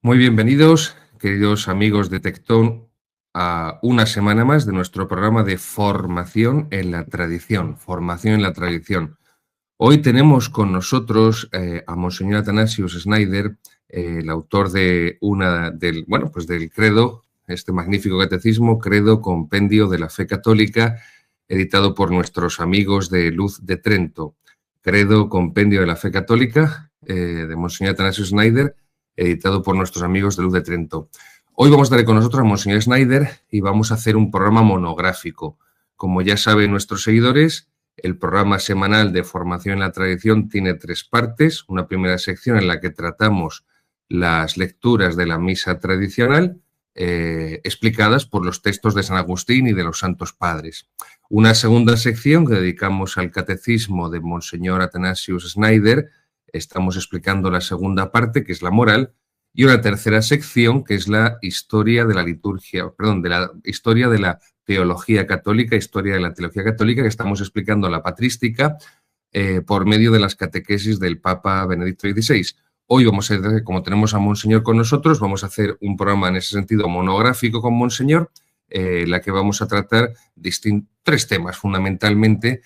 Muy bienvenidos, queridos amigos de Tectón, a una semana más de nuestro programa de formación en la tradición. Formación en la tradición. Hoy tenemos con nosotros a Monseñor Athanasius Schneider, el autor de del Credo, este magnífico catecismo, Credo, Compendio de la Fe Católica, editado por nuestros amigos de Luz de Trento. Credo, Compendio de la Fe Católica, de Monseñor Athanasius Schneider, editado por nuestros amigos de Luz de Trento. Hoy vamos a tener con nosotros a Monseñor Schneider y vamos a hacer un programa monográfico. Como ya saben nuestros seguidores, el programa semanal de formación en la tradición tiene 3 partes. Una primera sección en la que tratamos las lecturas de la misa tradicional, explicadas por los textos de San Agustín y de los Santos Padres. Una segunda sección que dedicamos al catecismo de Monseñor Athanasius Schneider. Estamos explicando la segunda parte, que es la moral, y una tercera sección, que es la historia de la liturgia, de la historia de la teología católica, historia de la teología católica, que estamos explicando la patrística por medio de las catequesis del Papa Benedicto XVI. Hoy vamos a hacer, como tenemos a Monseñor con nosotros, vamos a hacer un programa en ese sentido monográfico con Monseñor, la que vamos a tratar 3 temas fundamentalmente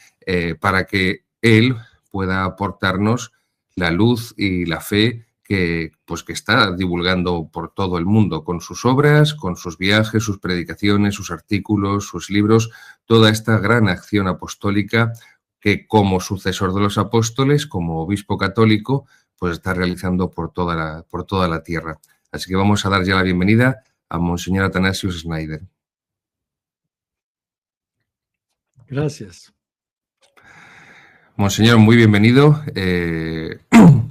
para que él pueda aportarnos la luz y la fe que está divulgando por todo el mundo, con sus obras, con sus viajes, sus predicaciones, sus artículos, sus libros, toda esta gran acción apostólica que como sucesor de los apóstoles, como obispo católico, pues está realizando por toda la tierra. Así que vamos a dar ya la bienvenida a Monseñor Athanasius Schneider. Gracias. Monseñor, muy bienvenido.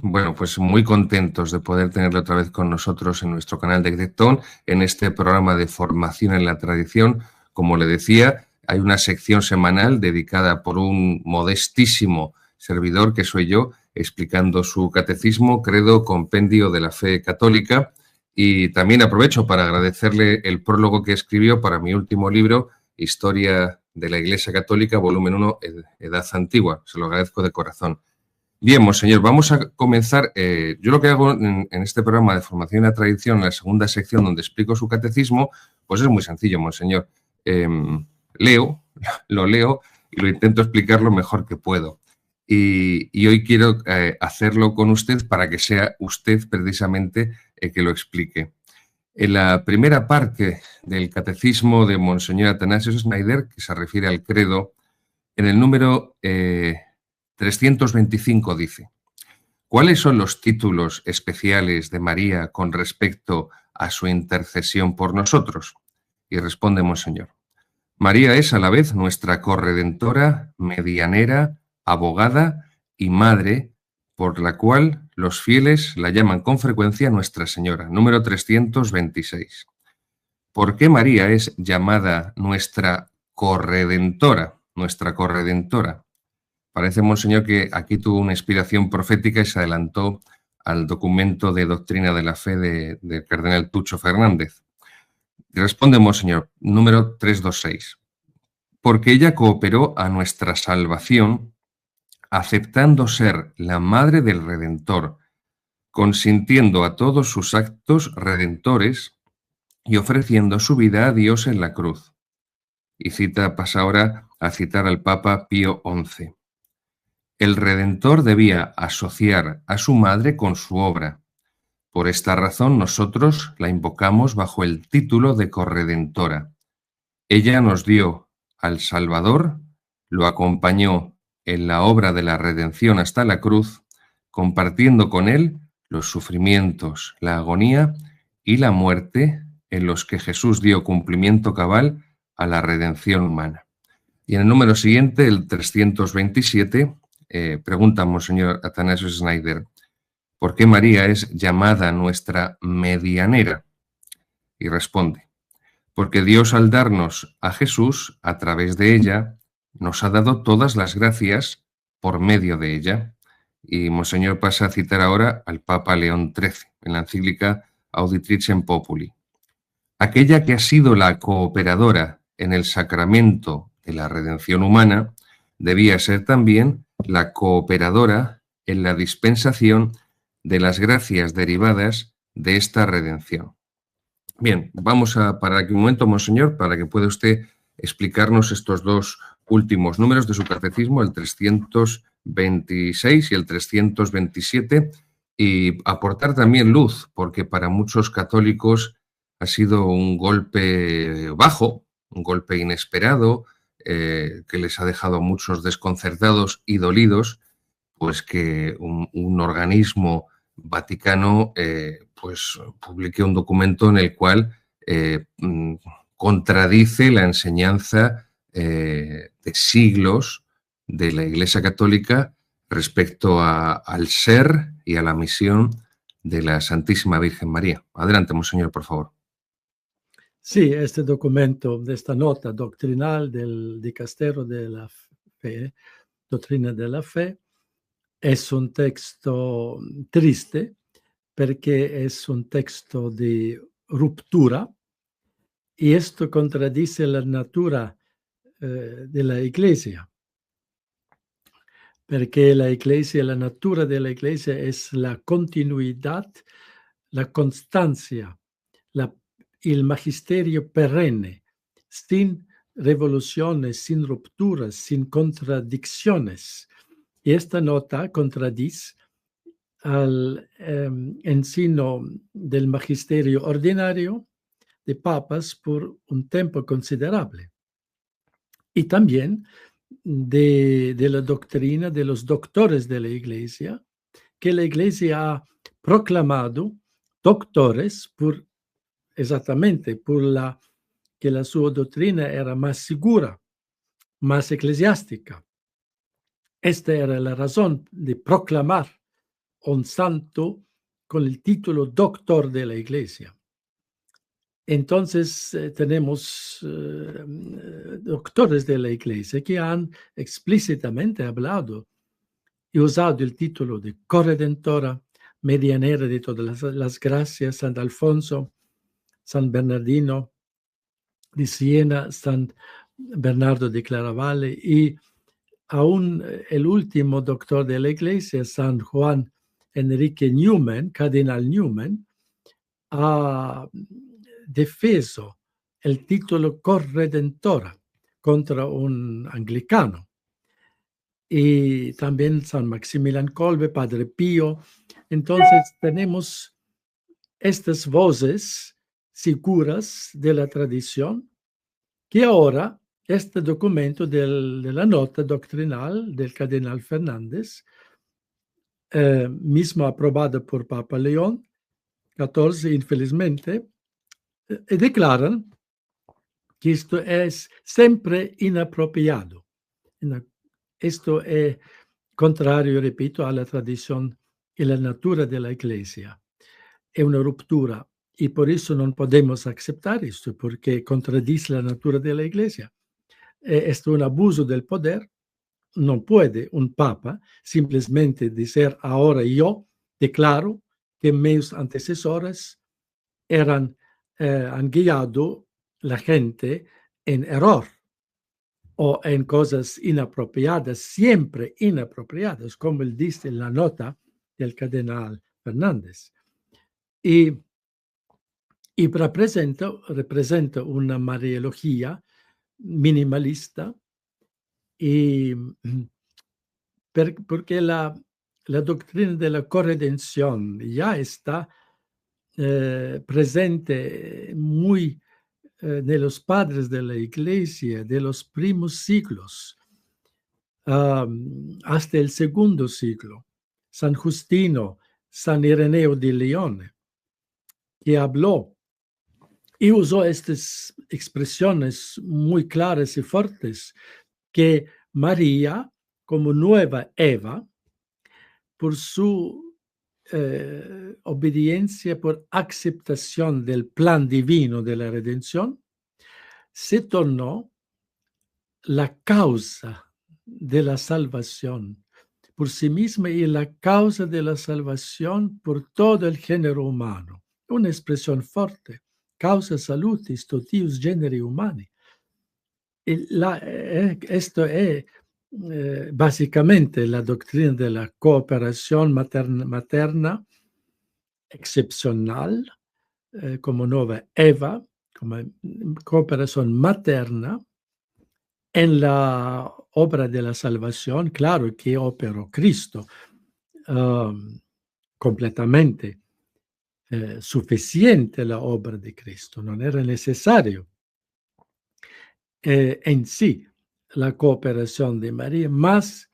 Bueno, pues muy contentos de poder tenerlo otra vez con nosotros en nuestro canal de Tectón, en este programa de formación en la tradición. Como le decía, hay una sección semanal dedicada por un modestísimo servidor, que soy yo, explicando su catecismo, Credo, Compendio de la Fe Católica. Y también aprovecho para agradecerle el prólogo que escribió para mi último libro, Historia de la Iglesia Católica, volumen 1, Edad Antigua. Se lo agradezco de corazón. Bien, Monseñor, vamos a comenzar. Yo lo que hago en este programa de formación en la tradición, en la segunda sección donde explico su catecismo, pues es muy sencillo, Monseñor. Lo leo y lo intento explicar lo mejor que puedo. Y hoy quiero hacerlo con usted para que sea usted precisamente el que lo explique. En la primera parte del catecismo de Monseñor Athanasius Schneider, que se refiere al credo, en el número 325 dice: ¿cuáles son los títulos especiales de María con respecto a su intercesión por nosotros? Y responde Monseñor: María es a la vez nuestra corredentora, medianera, abogada y madre, por la cual los fieles la llaman con frecuencia Nuestra Señora. Número 326. ¿Por qué María es llamada nuestra corredentora? Nuestra corredentora. Parece, Monseñor, que aquí tuvo una inspiración profética y se adelantó al documento de doctrina de la fe del cardenal Tucho Fernández. Responde Monseñor, número 326. Porque ella cooperó a nuestra salvación, aceptando ser la madre del Redentor, consintiendo a todos sus actos redentores y ofreciendo su vida a Dios en la cruz. Y pasa ahora a citar al Papa Pío XI. El Redentor debía asociar a su madre con su obra. Por esta razón nosotros la invocamos bajo el título de corredentora. Ella nos dio al Salvador, lo acompañó en la obra de la redención hasta la cruz, compartiendo con él los sufrimientos, la agonía y la muerte en los que Jesús dio cumplimiento cabal a la redención humana. Y en el número siguiente, el 327, pregunta Monseñor Athanasius Schneider: ¿por qué María es llamada nuestra medianera? Y responde: porque Dios, al darnos a Jesús a través de ella, nos ha dado todas las gracias por medio de ella. Y Monseñor pasa a citar ahora al Papa León XIII, en la encíclica Auditricem Populi. Aquella que ha sido la cooperadora en el sacramento de la redención humana, debía ser también la cooperadora en la dispensación de las gracias derivadas de esta redención. Bien, vamos a parar aquí un momento, monseñor, para que pueda usted explicarnos estos dos últimos números de su catecismo, el 326 y el 327, y aportar también luz, porque para muchos católicos ha sido un golpe bajo, un golpe inesperado, que les ha dejado a muchos desconcertados y dolidos, pues que un organismo vaticano pues publique un documento en el cual contradice la enseñanza de siglos de la Iglesia Católica respecto al ser y a la misión de la Santísima Virgen María. Adelante, monseñor, por favor. Sí, este documento, esta nota doctrinal del Dicastero de la Fe, Doctrina de la Fe, es un texto triste perché es un texto di ruptura y esto contradice la natura de la Iglesia, perché la Iglesia, la natura de la Iglesia es la continuidad, la constancia, il magisterio perenne, sin revoluciones, sin rupturas, sin contradicciones. Y esta nota contradice al ensino del magisterio ordinario de papas por un tiempo considerable. Y también de la doctrina de los doctores de la Iglesia, que la Iglesia ha proclamado doctores exactamente por que la sua doctrina era más segura, más eclesiástica. Esta era la razón de proclamar un santo con el título doctor de la Iglesia. Entonces tenemos doctores de la Iglesia que han explícitamente hablado y usado el título de corredentora, medianera de todas las gracias, San Alfonso, San Bernardino de Siena, San Bernardo de Claraval y aún el último doctor de la Iglesia, San Juan Enrique Newman, Cardenal Newman, ha defeso el título corredentora contra un anglicano. Y también San Maximilian Kolbe, Padre Pío. Entonces tenemos estas voces seguras de la tradición que ahora este documento de la nota doctrinal del cardenal Fernández, mismo aprobada por Papa León XIV, infelizmente, declaran que esto es siempre inapropiado. Esto es contrario, repito, a la tradición y la natura de la Iglesia. È una ruptura y por eso no podemos aceptar esto, porque contradice la natura de la Iglesia. Esto es un abuso del poder. No puede un papa simplemente decir ahora yo declaro que mis antecesores han guiado la gente en error o en cosas inapropiadas, siempre inapropiadas, como él dice en la nota del cardenal Fernández. Y representa una mariología minimalista y porque la doctrina de la corredención ya está presente muy de los padres de la Iglesia, de los primeros siglos, hasta el segundo siglo. San Justino, San Ireneo de León, que habló y usó estas expresiones muy claras y fuertes, que María, como nueva Eva, por su obediencia, por aceptación del plan divino de la redención, se tornó la causa de la salvación por sí misma y la causa de la salvación por todo el género humano. Una expresión fuerte. Causa salutis totius generi humani. Esto es básicamente la doctrina de la cooperación materna excepcional, como nueva Eva, como cooperación materna en la obra de la salvación, claro que operó Cristo completamente. Suficiente la obra de Cristo, non era necesario en sí la cooperación de María, mas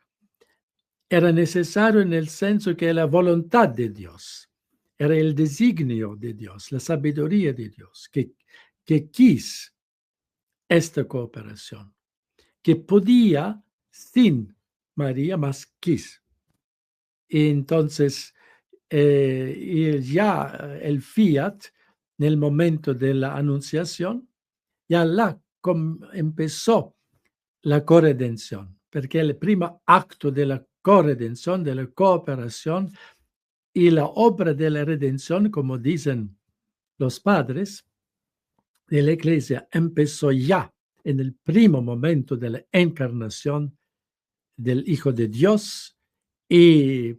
era necesario en el senso que la voluntad de Dios, era el designio de Dios, la sabiduría de Dios, que quis esta cooperación, que podía sin María, mas quis. Y entonces, y ya el fiat, en el momento de la anunciación, ya empezó la corredención, porque el primer acto de la corredención, de la cooperación y la obra de la redención, como dicen los padres de la iglesia, empezó ya en el primer momento de la encarnación del Hijo de Dios y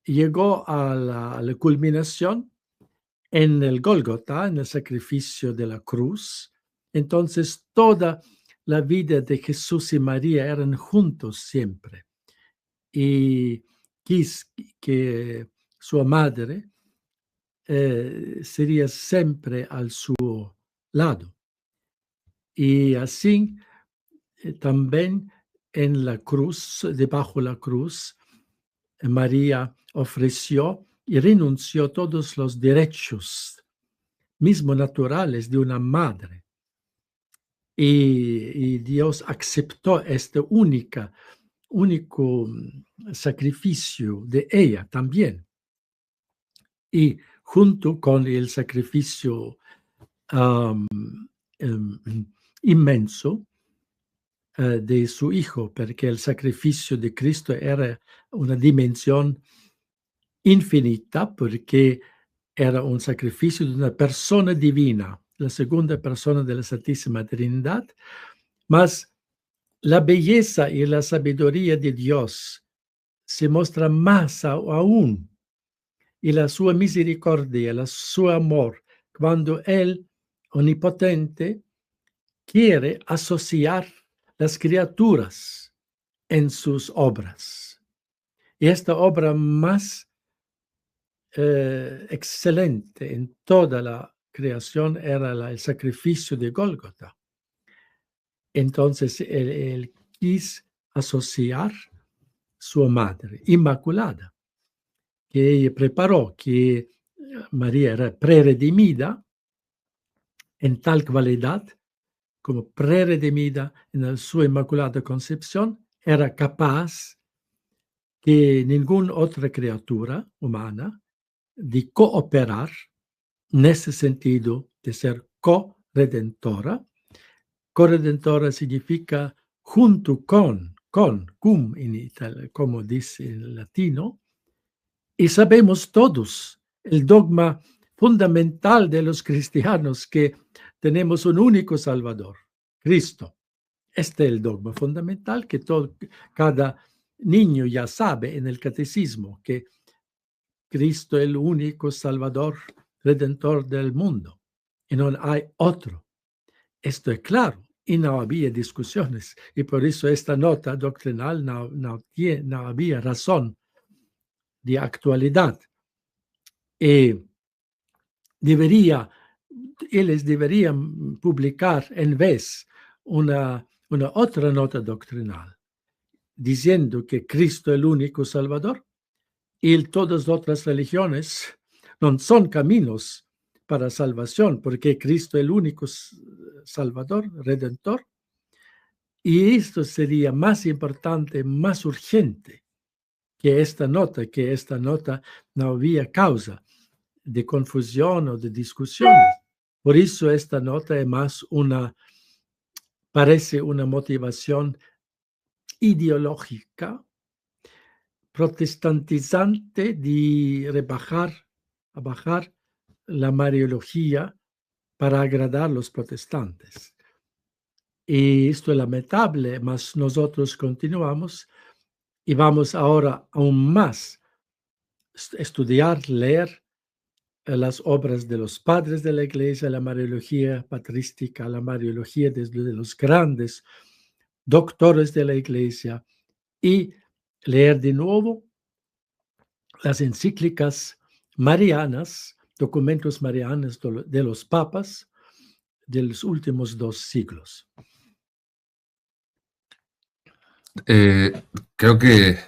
llegó a la culminación en el Gólgota, en el sacrificio de la cruz. Entonces, toda la vida de Jesús y María eran juntos siempre. Y quis que su madre sería siempre al su lado. Y así también en la cruz, debajo de la cruz, María ofreció y renunció todos los derechos mismo naturales de una madre. Y Dios aceptó este único sacrificio de ella también. Y junto con el sacrificio inmenso de su hijo, porque el sacrificio de Cristo era una dimensión infinita, porque era un sacrificio de una persona divina, la segunda persona de la Santísima Trinidad, mas la belleza y la sabiduría de Dios se muestra más aún, y la sua misericordia, el su amor, cuando Él, omnipotente, quiere asociar las criaturas en sus obras. Y esta obra más excelente en toda la creación era el sacrificio de Gólgota. Entonces él quis asociar su madre inmaculada, que ella preparó, que María era preredimida en tal cualidad, como preredimida en su inmaculada concepción, era capaz que ninguna otra criatura humana de cooperar en ese sentido de ser co-redentora. Co-redentora significa junto con, cum en italiano, como dice en latino, y sabemos todos el dogma fundamental de los cristianos que tenemos un único Salvador, Cristo. Este es el dogma fundamental que cada niño ya sabe en el catecismo, que Cristo es el único Salvador, Redentor del mundo, y no hay otro. Esto es claro, y no había discusiones, y por eso esta nota doctrinal no había razón de actualidad. Ellos deberían publicar en vez una otra nota doctrinal, diciendo que Cristo es el único Salvador, y todas las otras religiones no son caminos para salvación, porque Cristo es el único Salvador, Redentor, y esto sería más importante, más urgente que esta nota no había causa de confusión o de discusiones. Por eso esta nota es más parece una motivación ideológica, protestantizante de bajar la mariología para agradar a los protestantes. Y esto es lamentable, mas nosotros continuamos y vamos ahora aún más estudiar, leer las obras de los padres de la Iglesia, la Mariología patrística, la Mariología de los grandes doctores de la Iglesia, y leer de nuevo las encíclicas marianas, documentos marianos de los papas de los últimos 2 siglos. Creo que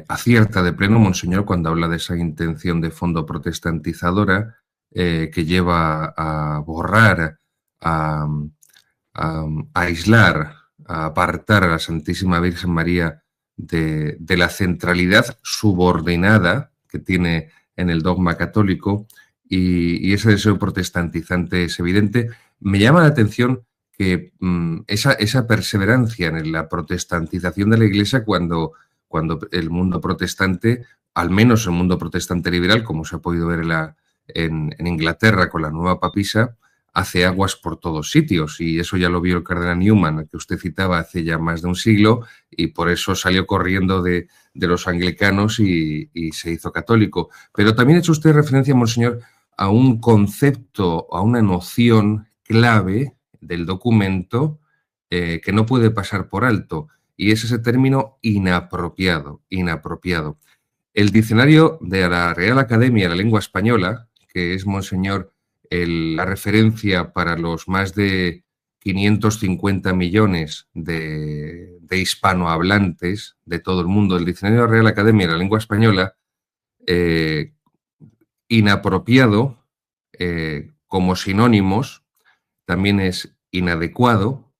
acierta de pleno, Monseñor, cuando habla de esa intención de fondo protestantizadora que lleva a borrar, a aislar, a apartar a la Santísima Virgen María de la centralidad subordinada que tiene en el dogma católico, y ese deseo protestantizante es evidente. Me llama la atención que esa perseverancia en la protestantización de la Iglesia cuando el mundo protestante, al menos el mundo protestante liberal, como se ha podido ver en Inglaterra con la nueva papisa, hace aguas por todos sitios, y eso ya lo vio el cardenal Newman, que usted citaba hace ya más de un siglo, y por eso salió corriendo de los anglicanos y se hizo católico. Pero también ha hecho usted referencia, Monseñor, a un concepto, a una noción clave del documento que no puede pasar por alto, y es ese término inapropiado, inapropiado. El diccionario de la Real Academia de la Lengua Española, que es, Monseñor, la referencia para los más de 550 millones de hispanohablantes de todo el mundo, el diccionario de la Real Academia de la Lengua Española, inapropiado, como sinónimos, también es inadecuado,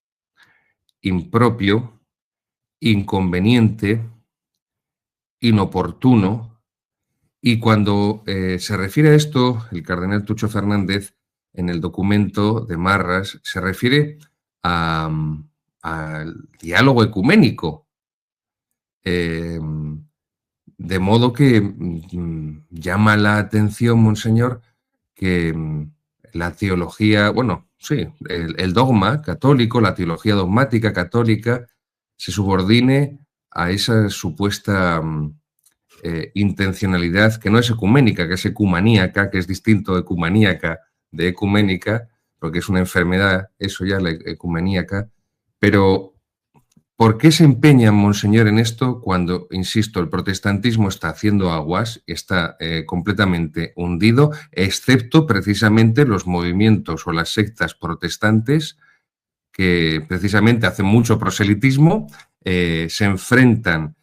impropio, inconveniente, inoportuno. Y cuando se refiere a esto, el cardenal Tucho Fernández, en el documento de Marras, se refiere al diálogo ecuménico. De modo que llama la atención, Monseñor, que la teología, bueno, sí, el dogma católico, la teología dogmática católica, se subordine a esa supuesta intencionalidad que no es ecuménica, que es ecumaníaca, que es distinto de ecumaníaca de ecuménica, porque es una enfermedad, eso ya, la ecumeníaca. Pero ¿por qué se empeñan, Monseñor, en esto cuando, insisto, el protestantismo está haciendo aguas, está completamente hundido, excepto precisamente los movimientos o las sectas protestantes que precisamente hacen mucho proselitismo, se enfrentan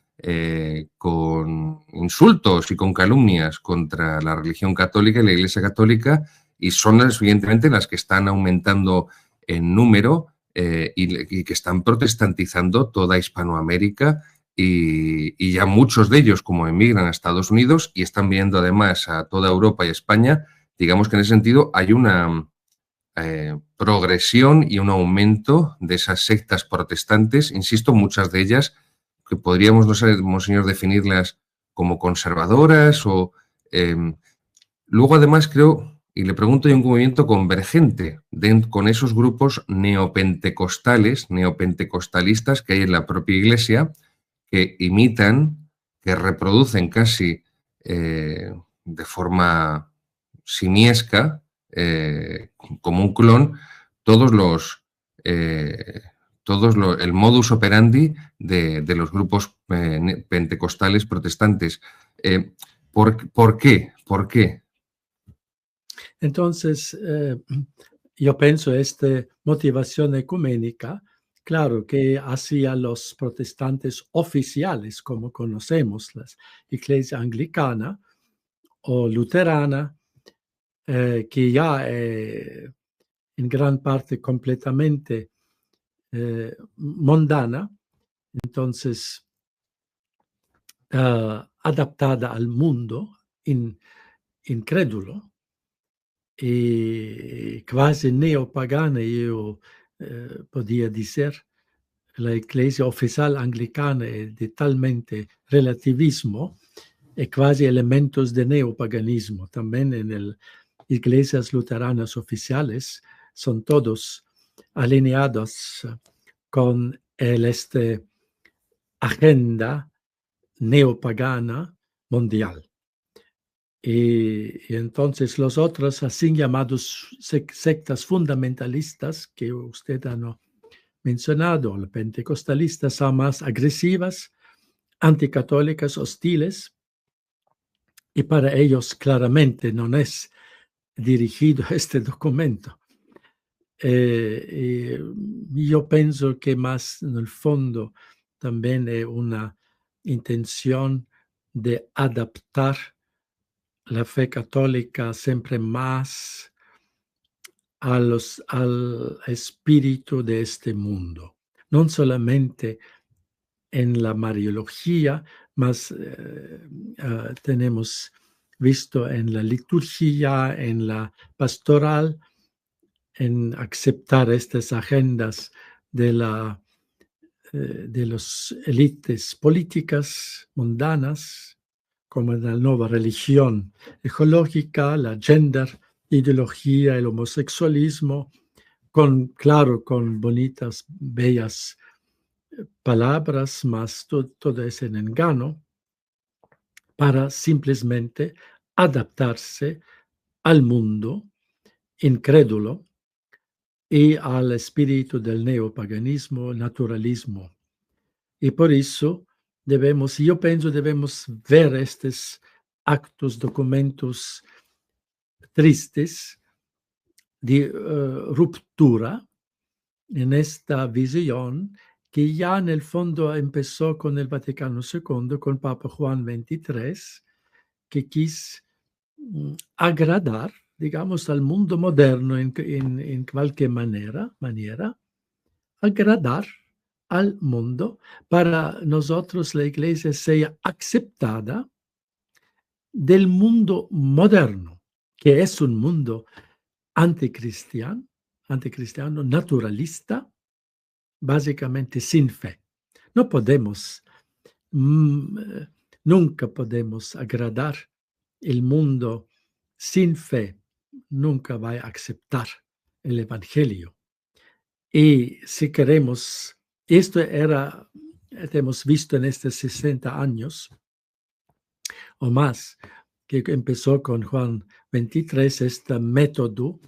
con insultos y con calumnias contra la religión católica y la Iglesia católica, y son evidentemente las que están aumentando en número y que están protestantizando toda Hispanoamérica, y ya muchos de ellos como emigran a Estados Unidos y están viendo además a toda Europa y España. Digamos que en ese sentido hay una progresión y un aumento de esas sectas protestantes, insisto, muchas de ellas que podríamos, no sé, Monseñor, definirlas como conservadoras o... luego, además, creo, y le pregunto, hay un movimiento convergente con esos grupos neopentecostalistas que hay en la propia Iglesia, que imitan, que reproducen casi de forma simiesca, como un clon, el modus operandi de los grupos pentecostales protestantes. ¿Por qué? ¿Por qué? Entonces, yo pienso esta motivación ecuménica, claro que hacia los protestantes oficiales, como conocemos, la iglesia anglicana o luterana, que ya en gran parte completamente mundana, entonces adaptada al mundo, incrédulo y quasi neopagana, io podía decir. La iglesia oficial anglicana es de talmente relativismo y quasi elementos de neopaganismo. También en las iglesias luteranas oficiales son todos alineados con esta agenda neopagana mundial. Y entonces los otros, así llamados sectas fundamentalistas, que usted ha mencionado, los pentecostalistas, son más agresivas, anticatólicas, hostiles, y para ellos claramente no es dirigido este documento. Yo pienso que más en el fondo también es una intención de adaptar la fe católica siempre más al espíritu de este mundo. No solamente en la Mariología, mas tenemos visto en la liturgia, en la pastoral, en aceptar estas agendas de las élites políticas mundanas, como la nueva religión ecológica, la gender ideología, el homosexualismo, con bonitas, bellas palabras, más todo es en engano, para simplemente adaptarse al mundo incrédulo y al espíritu del neopaganismo, naturalismo. Y por eso yo pienso, debemos ver estos actos, documentos tristes de ruptura en esta visión que ya en el fondo empezó con el Vaticano II, con Papa Juan XXIII, que quiso agradar, digamos, al mundo moderno en cualquier manera, agradar al mundo para nosotros la Iglesia sea aceptada del mundo moderno, que es un mundo anticristiano, naturalista, básicamente sin fe. No podemos, nunca podemos agradar el mundo sin fe, nunca va a aceptar el Evangelio. Y si queremos, hemos visto en estos 60 años o más, que empezó con Juan 23, este método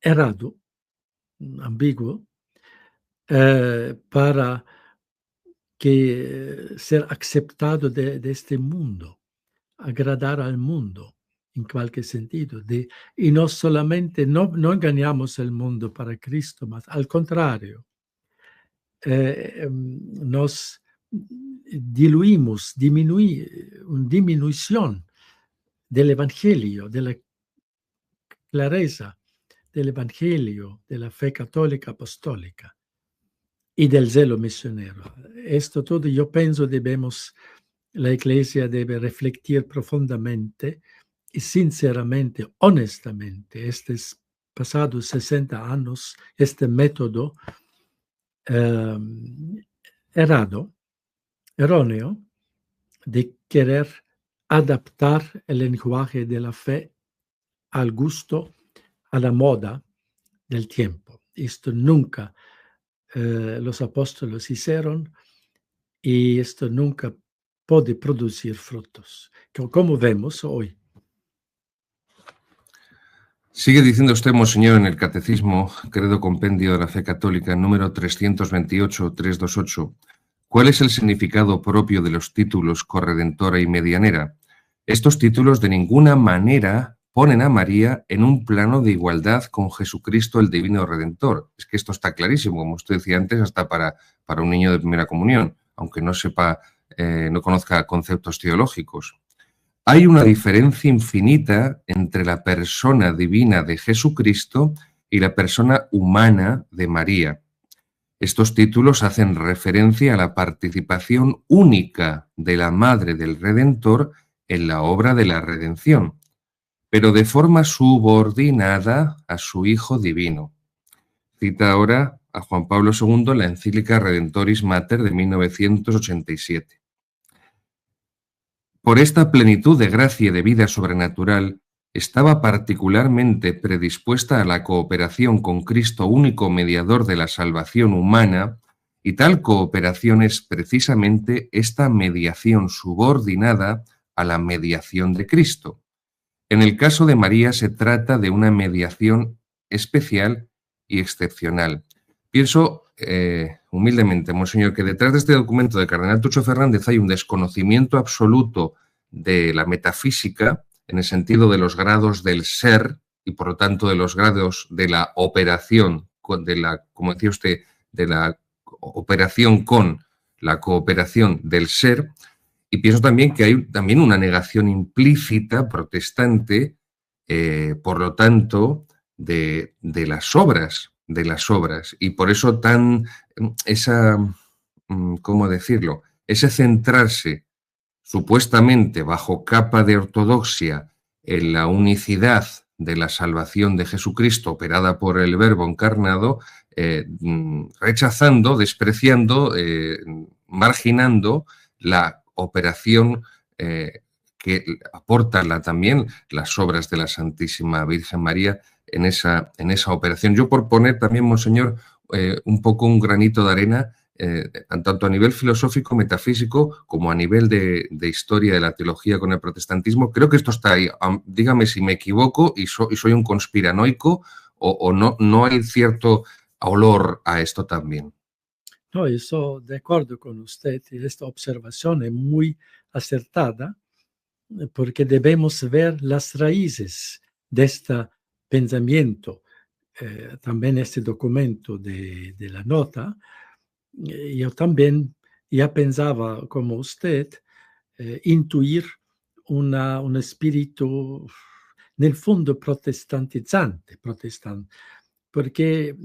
errado, ambiguo, para ser aceptado de este mundo, agradar al mundo en cualquier sentido. Y no solamente, no engañamos el mundo para Cristo, mas al contrario, nos diluimos, disminución del Evangelio, de la clareza del Evangelio, de la fe católica apostólica y del celo misionero. Esto todo yo pienso la Iglesia debe reflexionar profundamente y sinceramente, honestamente, estos pasados 60 años, este método erróneo de querer adaptar el lenguaje de la fe al gusto, a la moda del tiempo. Esto nunca los apóstoles hicieron y esto nunca puede producir frutos, como vemos hoy. Sigue diciendo usted, Monseñor, en el Catecismo, Credo Compendio de la Fe Católica, número 328, ¿cuál es el significado propio de los títulos corredentora y medianera? Estos títulos de ninguna manera ponen a María en un plano de igualdad con Jesucristo, el Divino Redentor. Es que esto está clarísimo, como usted decía antes, hasta para un niño de primera comunión, aunque no sepa, no conozca conceptos teológicos. Hay una diferencia infinita entre la persona divina de Jesucristo y la persona humana de María. Estos títulos hacen referencia a la participación única de la Madre del Redentor en la obra de la redención, pero de forma subordinada a su Hijo Divino. Cita ahora a Juan Pablo II en la encíclica Redentoris Mater de 1987. Por esta plenitud de gracia y de vida sobrenatural, estaba particularmente predispuesta a la cooperación con Cristo, único mediador de la salvación humana, y tal cooperación es precisamente esta mediación subordinada a la mediación de Cristo. En el caso de María se trata de una mediación especial y excepcional. Pienso humildemente, monseñor, que detrás de este documento del cardenal Tucho Fernández hay un desconocimiento absoluto de la metafísica en el sentido de los grados del ser y, por lo tanto, de los grados de la operación, como decía usted, de la operación con la cooperación del ser. Y pienso también que hay también una negación implícita protestante, por lo tanto, de las obras, y por eso ¿cómo decirlo? Ese centrarse supuestamente bajo capa de ortodoxia en la unicidad de la salvación de Jesucristo operada por el Verbo encarnado, rechazando, despreciando, marginando la operación que aportan también las obras de la Santísima Virgen María en esa operación. Yo, por poner también, monseñor, un poco un granito de arena, tanto a nivel filosófico, metafísico, como a nivel de historia de la teología con el protestantismo, creo que esto está ahí. Dígame si me equivoco y soy un conspiranoico o no hay cierto olor a esto también. No, yo estoy de acuerdo con usted y esta observación es muy acertada porque debemos ver las raíces de este pensamiento. También este documento de la nota, yo también ya pensaba como usted, intuir un espíritu en el fondo protestantizante, porque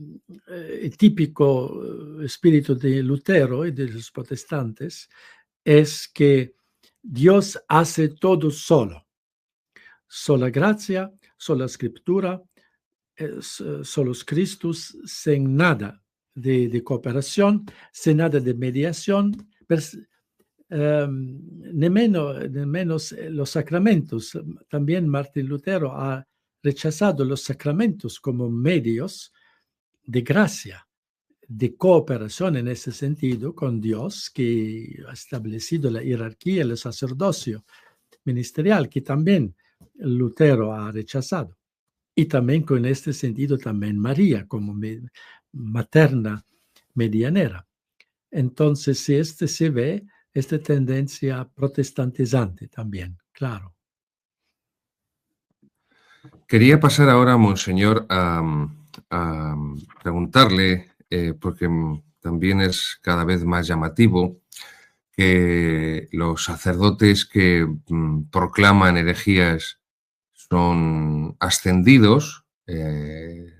el típico espíritu de Lutero y de los protestantes es que Dios hace todo solo. Sola gracia, sola escritura, solos Christus, sin nada de cooperación, sin nada de mediación, ni menos los sacramentos. También Martín Lutero ha rechazado los sacramentos como medios de gracia, de cooperación en ese sentido con Dios, que ha establecido la jerarquía, el sacerdocio ministerial, que también Lutero ha rechazado. Y también con este sentido también María como materna medianera. Entonces, si se ve esta tendencia protestantizante también, claro. Quería pasar ahora, monseñor, a preguntarle, porque también es cada vez más llamativo que los sacerdotes que proclaman herejías son ascendidos,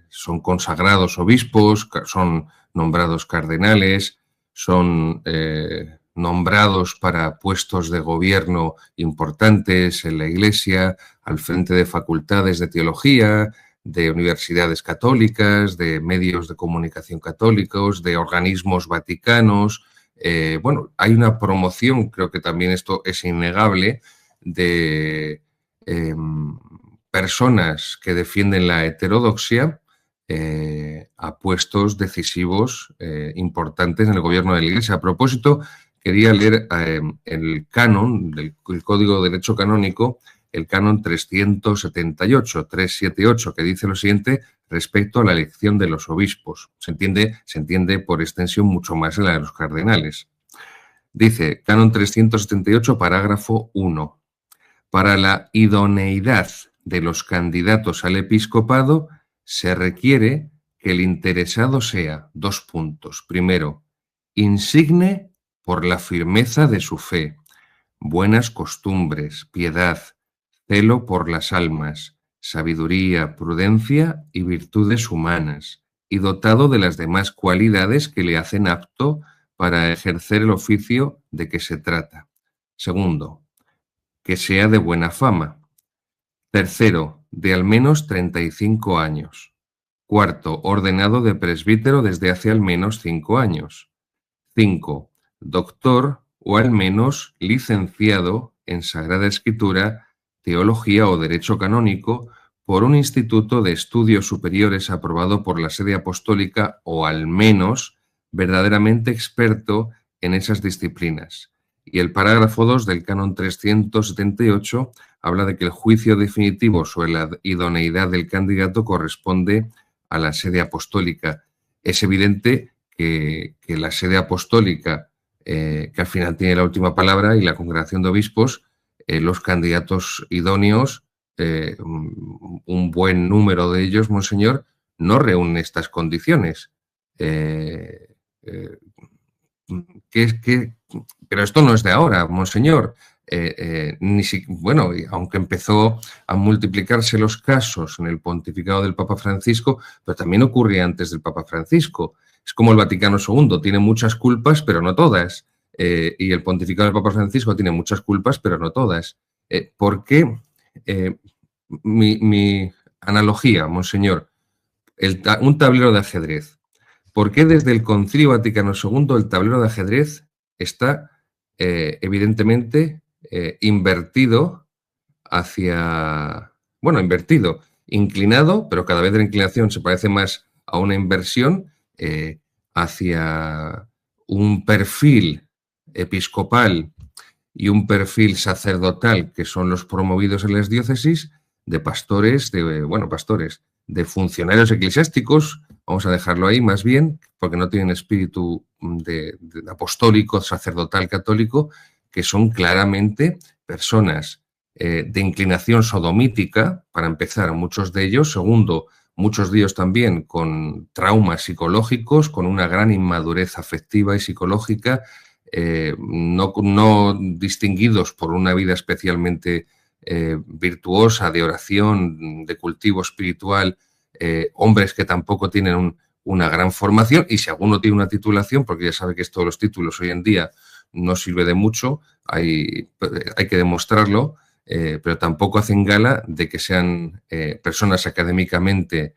son consagrados obispos, son nombrados cardenales, son nombrados para puestos de gobierno importantes en la Iglesia, al frente de facultades de teología, de universidades católicas, de medios de comunicación católicos, de organismos vaticanos. Bueno, hay una promoción, creo que también esto es innegable, de personas que defienden la heterodoxia a puestos decisivos importantes en el gobierno de la Iglesia. A propósito, quería leer el canon, el Código de Derecho Canónico, el canon 378, que dice lo siguiente respecto a la elección de los obispos. Se entiende por extensión mucho más en la de los cardenales. Dice, canon 378, parágrafo 1. Para la idoneidad de los candidatos al episcopado se requiere que el interesado sea, 2 puntos. Primero, insigne por la firmeza de su fe, buenas costumbres, piedad, celo por las almas, sabiduría, prudencia y virtudes humanas, y dotado de las demás cualidades que le hacen apto para ejercer el oficio de que se trata. Segundo, que sea de buena fama. Tercero, de al menos 35 años. Cuarto, ordenado de presbítero desde hace al menos 5 años. 5. Doctor o al menos licenciado en Sagrada Escritura, Teología o Derecho Canónico por un instituto de estudios superiores aprobado por la Sede Apostólica o al menos verdaderamente experto en esas disciplinas Y el parágrafo 2 del canon 378 habla de que el juicio definitivo sobre la idoneidad del candidato corresponde a la sede apostólica. Es evidente que la sede apostólica, que al final tiene la última palabra, y la congregación de obispos, los candidatos idóneos, un buen número de ellos, monseñor, no reúnen estas condiciones. Pero esto no es de ahora, monseñor. Bueno, aunque empezó a multiplicarse los casos en el pontificado del Papa Francisco, pero también ocurría antes del Papa Francisco. Es como el Vaticano II, tiene muchas culpas, pero no todas. Y el pontificado del Papa Francisco tiene muchas culpas, pero no todas. ¿Por qué? Mi analogía, monseñor, un tablero de ajedrez. ¿Por qué desde el Concilio Vaticano II el tablero de ajedrez está evidentemente invertido hacia... Bueno, invertido, inclinado, pero cada vez la inclinación se parece más a una inversión hacia un perfil episcopal y un perfil sacerdotal, que son los promovidos en las diócesis, de pastores, de funcionarios eclesiásticos, vamos a dejarlo ahí más bien, porque no tienen espíritu de apostólico, sacerdotal, católico, que son claramente personas de inclinación sodomítica, para empezar, muchos de ellos. Segundo, muchos de ellos también con traumas psicológicos, con una gran inmadurez afectiva y psicológica, no distinguidos por una vida especialmente virtuosa, de oración, de cultivo espiritual, hombres que tampoco tienen una gran formación, y si alguno tiene una titulación, porque ya sabe que esto de los títulos hoy en día no sirve de mucho, hay que demostrarlo, pero tampoco hacen gala de que sean personas académicamente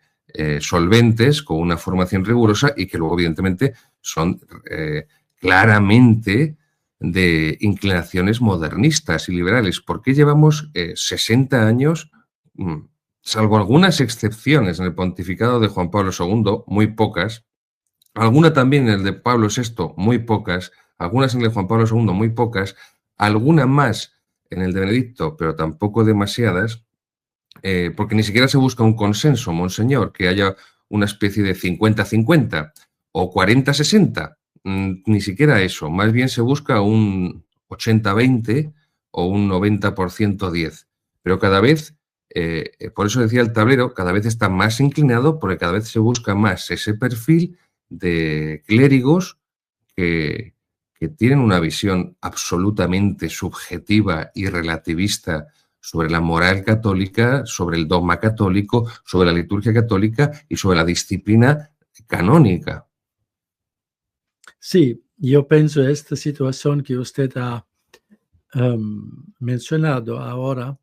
solventes, con una formación rigurosa, y que luego evidentemente son claramente de inclinaciones modernistas y liberales. ¿Por qué llevamos 60 años, salvo algunas excepciones en el pontificado de Juan Pablo II, muy pocas, alguna también en el de Pablo VI, muy pocas, algunas en el de Juan Pablo II, muy pocas, alguna más en el de Benedicto, pero tampoco demasiadas, porque ni siquiera se busca un consenso, monseñor, que haya una especie de 50-50 o 40-60, ni siquiera eso, más bien se busca un 80-20 o un 90%-10, pero cada vez, por eso decía el tablero, cada vez está más inclinado, porque cada vez se busca más ese perfil de clérigos que tienen una visión absolutamente subjetiva y relativista sobre la moral católica, sobre el dogma católico, sobre la liturgia católica y sobre la disciplina canónica. Sí, yo pienso esta situación que usted ha mencionado ahora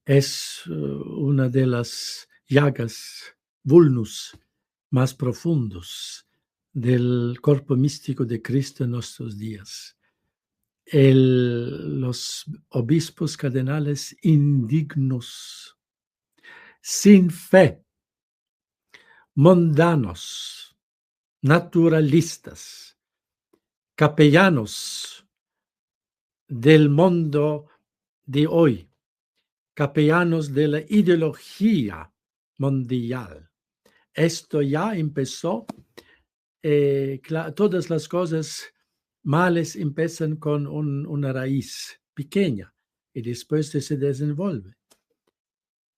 es una de las llagas, vulnus más profundos del cuerpo místico de Cristo en nuestros días. Los obispos cardenales indignos, sin fe, mundanos, naturalistas, capellanos del mundo de hoy, capellanos de la ideología mundial. Esto ya empezó, todas las cosas males empiezan con una raíz pequeña y después se desenvuelve.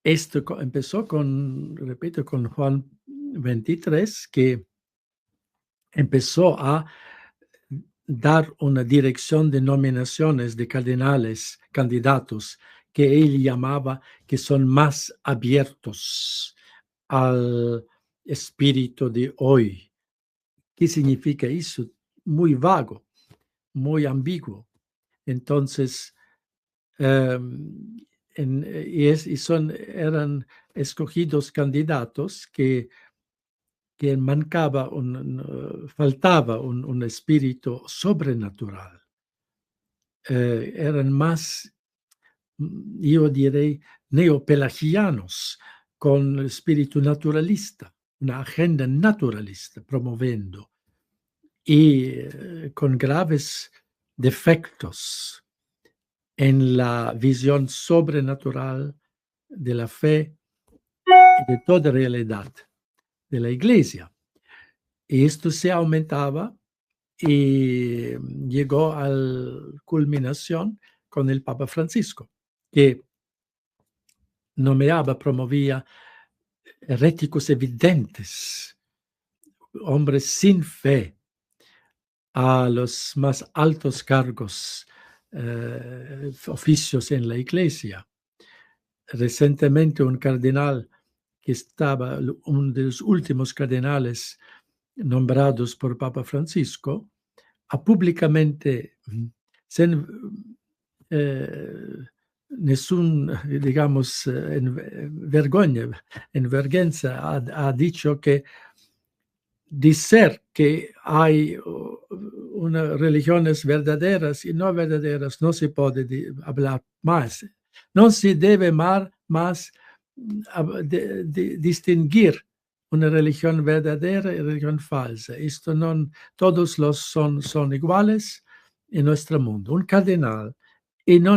Esto empezó repito, con Juan 23, que empezó a dar una dirección de nominaciones de cardenales, candidatos, que él llamaba que son más abiertos al espíritu de hoy. ¿Qué significa eso? Muy vago, muy ambiguo. Entonces, eran escogidos candidatos que faltaba un espíritu sobrenatural. Eran más, yo diré, neopelagianos, con el espíritu naturalista, una agenda naturalista promoviendo, y con graves defectos en la visión sobrenatural de la fe y de toda realidad de la Iglesia. Y esto se aumentaba y llegó a la culminación con el Papa Francisco, que promovía heréticos evidentes, hombres sin fe, a los más altos cargos, oficios en la Iglesia. Recientemente un cardenal que estaba, uno de los últimos cardenales nombrados por Papa Francisco, ha públicamente, sin digamos, vergüenza, ha dicho que decir que hay unas religiones verdaderas y no verdaderas no se puede hablar más. No se debe más distinguir una religión verdadera y religión falsa. Esto no, todos son iguales en nuestro mundo. Un cardenal y no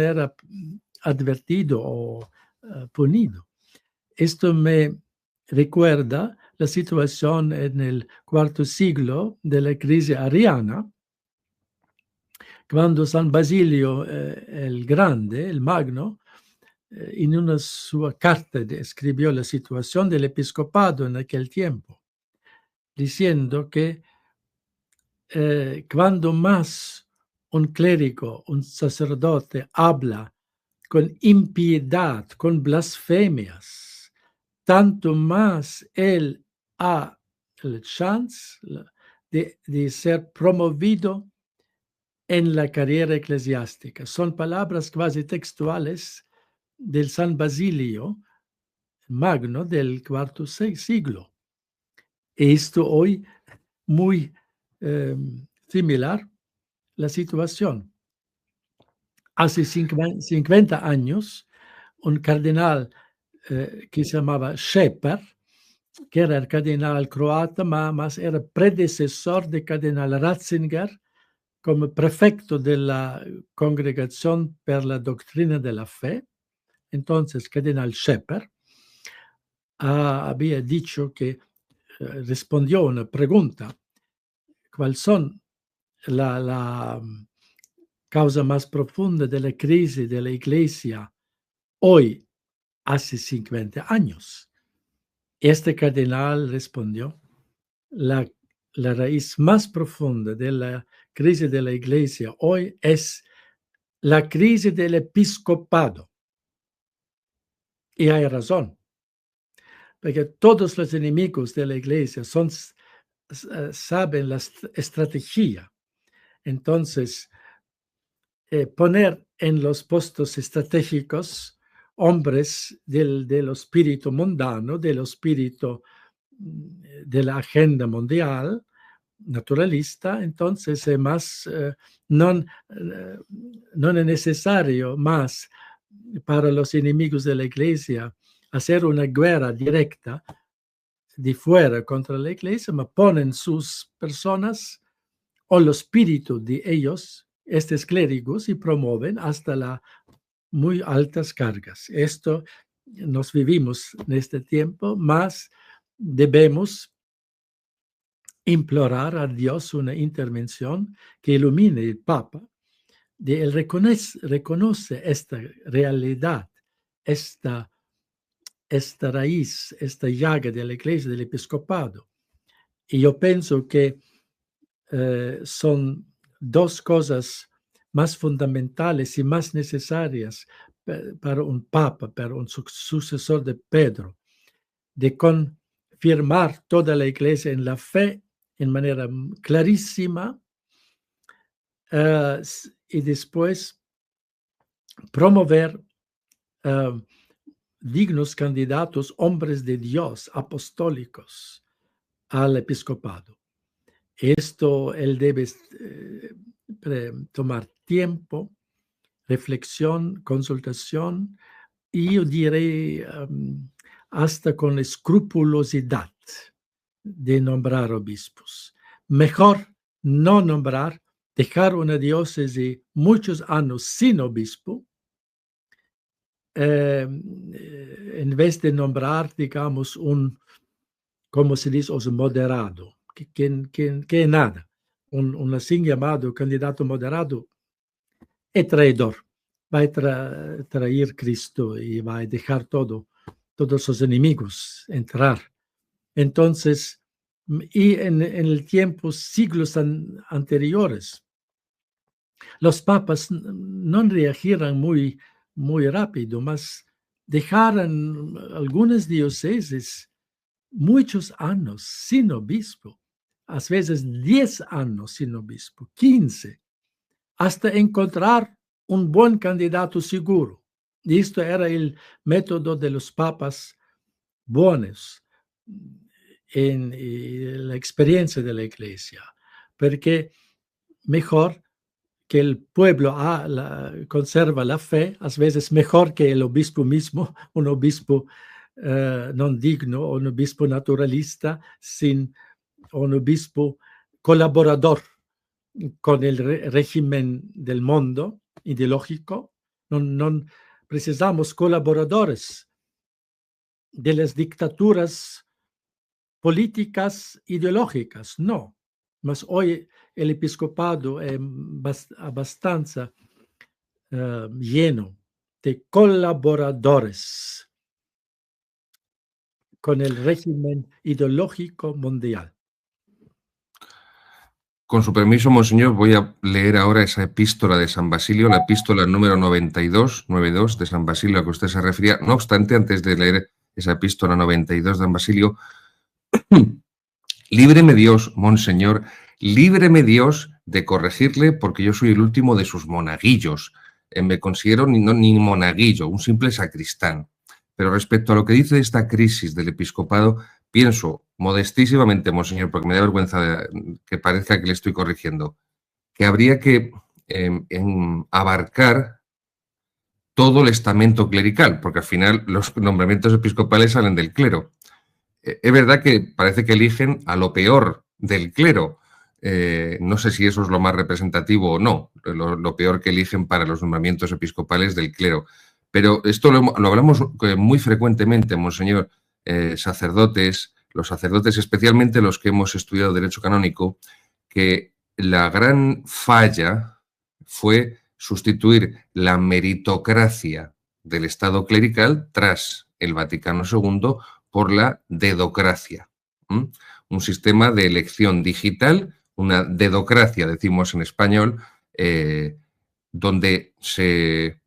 era advertido o punido. Esto me recuerda la situación en el cuarto siglo de la crisis ariana, cuando San Basilio el Grande, el Magno, en una sua carta escribió la situación del episcopado en aquel tiempo, diciendo que cuando más un clérigo, un sacerdote habla con impiedad, con blasfemias, tanto más él ha la chance de ser promovido en la carrera eclesiástica. Son palabras casi textuales del San Basilio Magno del cuarto siglo. Esto hoy muy similar la situación. Hace 50 años, un cardenal que se llamaba Scheper, que era el cardenal croata, mas era predecesor del cardenal Ratzinger como prefecto de la Congregación per la Doctrina de la Fe. Entonces, cardenal Scheper había dicho que respondió a una pregunta: ¿cuáles son la causa más profunda de la crisis de la Iglesia hoy, hace 50 años? Este cardenal respondió: la raíz más profunda de la crisis de la Iglesia hoy es la crisis del episcopado. Y hay razón, porque todos los enemigos de la Iglesia saben la estrategia. Entonces, poner en los puestos estratégicos hombres del espíritu mundano, del espíritu de la agenda mundial naturalista, entonces no es necesario más para los enemigos de la Iglesia hacer una guerra directa de fuera contra la Iglesia, pero ponen sus personas o los espíritus de ellos, estos clérigos, y promueven hasta las muy altas cargas. Esto nos vivimos en este tiempo, más debemos implorar a Dios una intervención que ilumine el Papa. Él reconoce esta realidad, esta raíz, esta llaga de la Iglesia, del episcopado. Y yo pienso que son dos cosas más fundamentales y más necesarias para un papa, para un sucesor de Pedro, de confirmar toda la Iglesia en la fe en manera clarísima, y después promover dignos candidatos, hombres de Dios, apostólicos, al episcopado. Esto él debe tomar tiempo, reflexión, consultación, y yo diré hasta con escrupulosidad de nombrar obispos. Mejor no nombrar dejar una diócesis muchos años sin obispo, en vez de nombrar, digamos, como se dice, un moderado, que nada. Un así llamado candidato moderado es traidor. Va a traer Cristo y va a dejar todos sus enemigos entrar. Entonces, y en el tiempo, siglos anteriores, los papas no reagieron muy rápido, mas dejaron algunas diócesis muchos años sin obispo, a veces 10 años sin obispo, 15, hasta encontrar un buen candidato seguro. Y esto era el método de los papas buenos en la experiencia de la iglesia, porque mejor que el pueblo conserva la fe, a veces mejor que el obispo mismo, un obispo no digno, un obispo naturalista, sin un obispo colaborador con el régimen del mundo ideológico. No precisamos colaboradores de las dictaduras políticas ideológicas, no. Mas hoy el episcopado es bastante lleno de colaboradores con el régimen ideológico mundial. Con su permiso, monseñor, voy a leer ahora esa epístola de San Basilio, la epístola número 92 de San Basilio a que usted se refería. No obstante, antes de leer esa epístola 92 de San Basilio, líbreme Dios, monseñor, líbreme Dios de corregirle porque yo soy el último de sus monaguillos. Me considero ni monaguillo, un simple sacristán. Pero respecto a lo que dice de esta crisis del episcopado, pienso modestísimamente, monseñor, porque me da vergüenza que parezca que le estoy corrigiendo, que habría que abarcar todo el estamento clerical, porque al final los nombramientos episcopales salen del clero. Es verdad que parece que eligen a lo peor del clero. No sé si eso es lo más representativo o no, lo peor que eligen para los nombramientos episcopales del clero. Pero esto lo hablamos muy frecuentemente, monseñor, sacerdotes, los sacerdotes, especialmente los que hemos estudiado Derecho Canónico, que la gran falla fue sustituir la meritocracia del Estado clerical tras el Vaticano II por la dedocracia. Un sistema de elección digital, una dedocracia, decimos en español, donde se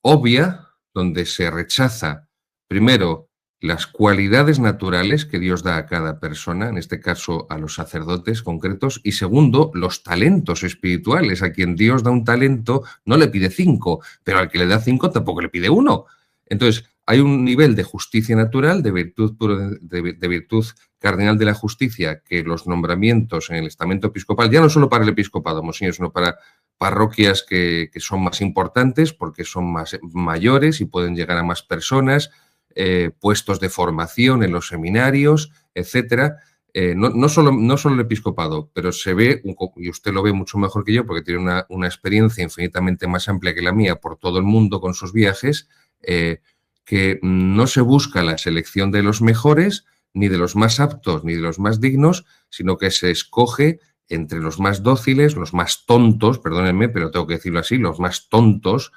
obvia, donde se rechaza primero las cualidades naturales que Dios da a cada persona, en este caso a los sacerdotes concretos, y segundo, los talentos espirituales. A quien Dios da un talento no le pide 5, pero al que le da 5 tampoco le pide 1. Entonces, hay un nivel de justicia natural, de virtud cardinal de la justicia, que los nombramientos en el estamento episcopal, ya no solo para el episcopado, monseñor, sino para parroquias que son más importantes porque son más mayores y pueden llegar a más personas, puestos de formación en los seminarios, etcétera. No solo el episcopado, pero se ve, y usted lo ve mucho mejor que yo porque tiene una experiencia infinitamente más amplia que la mía por todo el mundo con sus viajes, que no se busca la selección de los mejores, ni de los más aptos, ni de los más dignos, sino que se escoge entre los más dóciles, los más tontos, perdónenme, pero tengo que decirlo así, los más tontos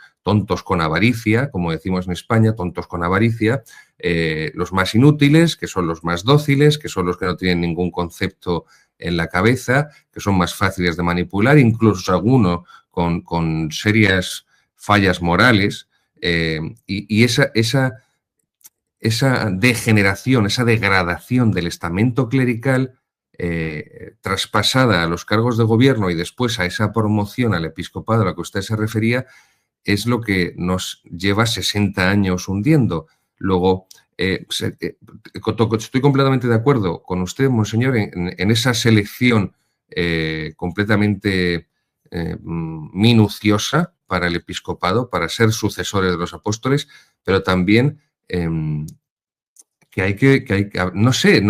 con avaricia, como decimos en España, tontos con avaricia, los más inútiles, que son los más dóciles, que son los que no tienen ningún concepto en la cabeza, que son más fáciles de manipular, incluso algunos con serias fallas morales, y esa degeneración, esa degradación del estamento clerical traspasada a los cargos de gobierno y después a esa promoción al episcopado a la que usted se refería, es lo que nos lleva 60 años hundiendo. Luego, estoy completamente de acuerdo con usted, monseñor, en esa selección completamente minuciosa para el episcopado, para ser sucesores de los apóstoles, pero también que hay que no sé,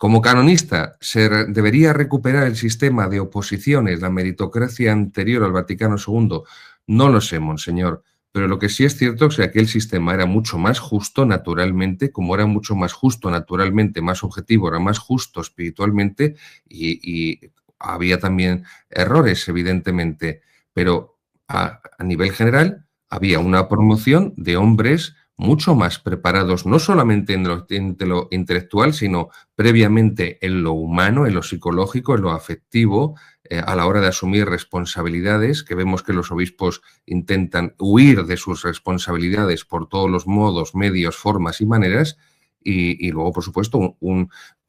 Como canonista, ¿debería recuperar el sistema de oposiciones, la meritocracia anterior al Vaticano II? No lo sé, monseñor, pero lo que sí es cierto es que aquel sistema era mucho más justo naturalmente, como era mucho más justo naturalmente, más objetivo, era más justo espiritualmente y había también errores, evidentemente, pero a nivel general había una promoción de hombres mucho más preparados, no solamente en lo intelectual, sino previamente en lo humano, en lo psicológico, en lo afectivo, a la hora de asumir responsabilidades, que vemos que los obispos intentan huir de sus responsabilidades por todos los modos, medios, formas y maneras, y luego, por supuesto,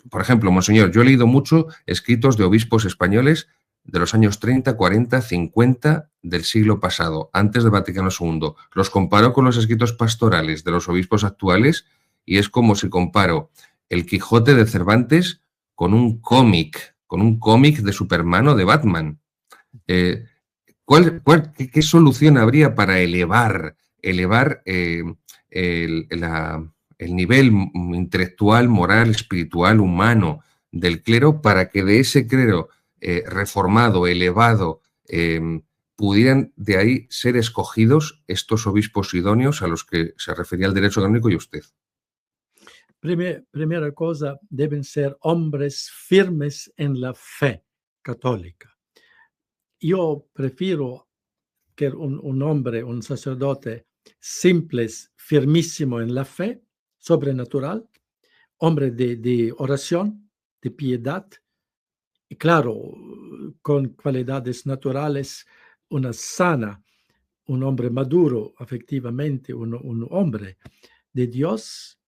por ejemplo, monseñor, yo he leído mucho escritos de obispos españoles de los años 30, 40, 50 del siglo pasado, antes del Vaticano II. Los comparo con los escritos pastorales de los obispos actuales y es como si comparo el Quijote de Cervantes con un cómic de Superman o de Batman. ¿Qué solución habría para elevar el nivel intelectual, moral, espiritual, humano del clero para que de ese clero reformado, elevado, pudieran de ahí ser escogidos estos obispos idóneos a los que se refería el derecho canónico y usted? Primera cosa, deben ser hombres firmes en la fe católica. Yo prefiero que un hombre, un sacerdote simple, firmísimo en la fe, sobrenatural, hombre de oración, de piedad, y claro, con cualidades naturales, una sana, un hombre maduro, efectivamente, un hombre de Dios,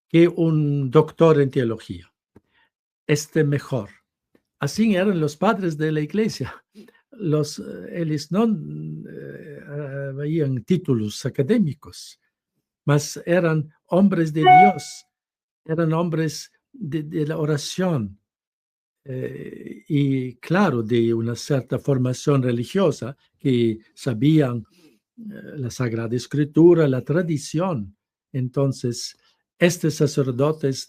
que un doctor en teología. Mejor. Así eran los padres de la iglesia. Ellos no veían títulos académicos, mas eran hombres de Dios, eran hombres de la oración y, claro, de una cierta formación religiosa que sabían la Sagrada Escritura, la tradición. Entonces, estos sacerdotes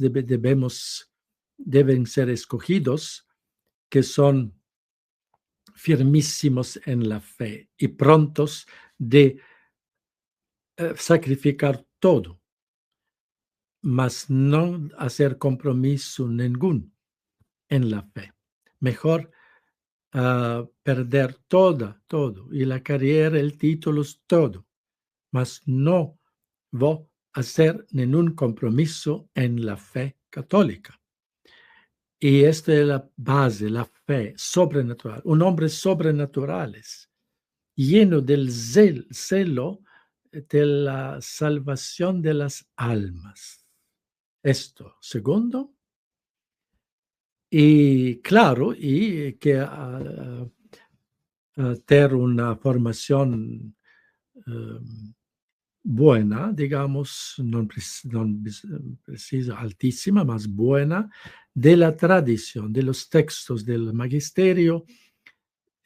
deben ser escogidos que son firmísimos en la fe y prontos de sacrificar todo, mas no hacer compromiso ningún en la fe. Mejor perder todo, y la carrera, el título, todo, mas no voy a hacer ningún compromiso en la fe católica. Y esta es la base, la fe sobrenatural. Un hombre sobrenaturales, lleno del celo de la salvación de las almas. Esto. Segundo, y claro, y que tener una formación buena, digamos, no precisa altísima, más buena, de la tradición, de los textos del magisterio,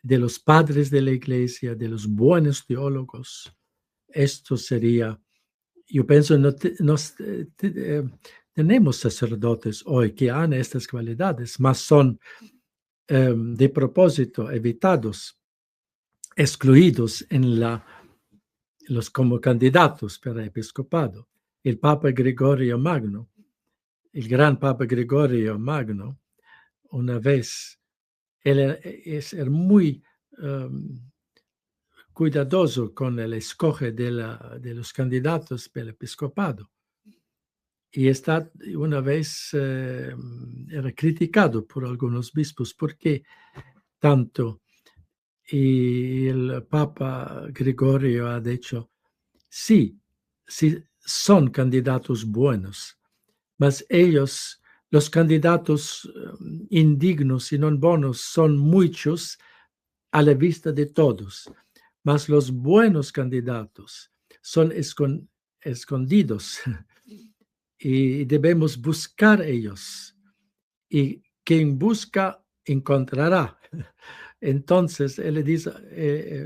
de los padres de la iglesia, de los buenos teólogos. Esto sería, yo pienso, tenemos sacerdotes hoy que han estas cualidades, mas son de propósito evitados, excluidos como candidatos para el episcopado. El Papa Gregorio Magno, el gran Papa Gregorio Magno, una vez, él es muy cuidadoso con el escoge de los candidatos para el episcopado. Y una vez era criticado por algunos obispos porque tanto. Y el Papa Gregorio ha dicho, sí, son candidatos buenos, mas ellos, los candidatos indignos y no buenos, son muchos a la vista de todos, mas los buenos candidatos son escondidos y debemos buscar ellos. Y quien busca, encontrará. Entonces, él le dice,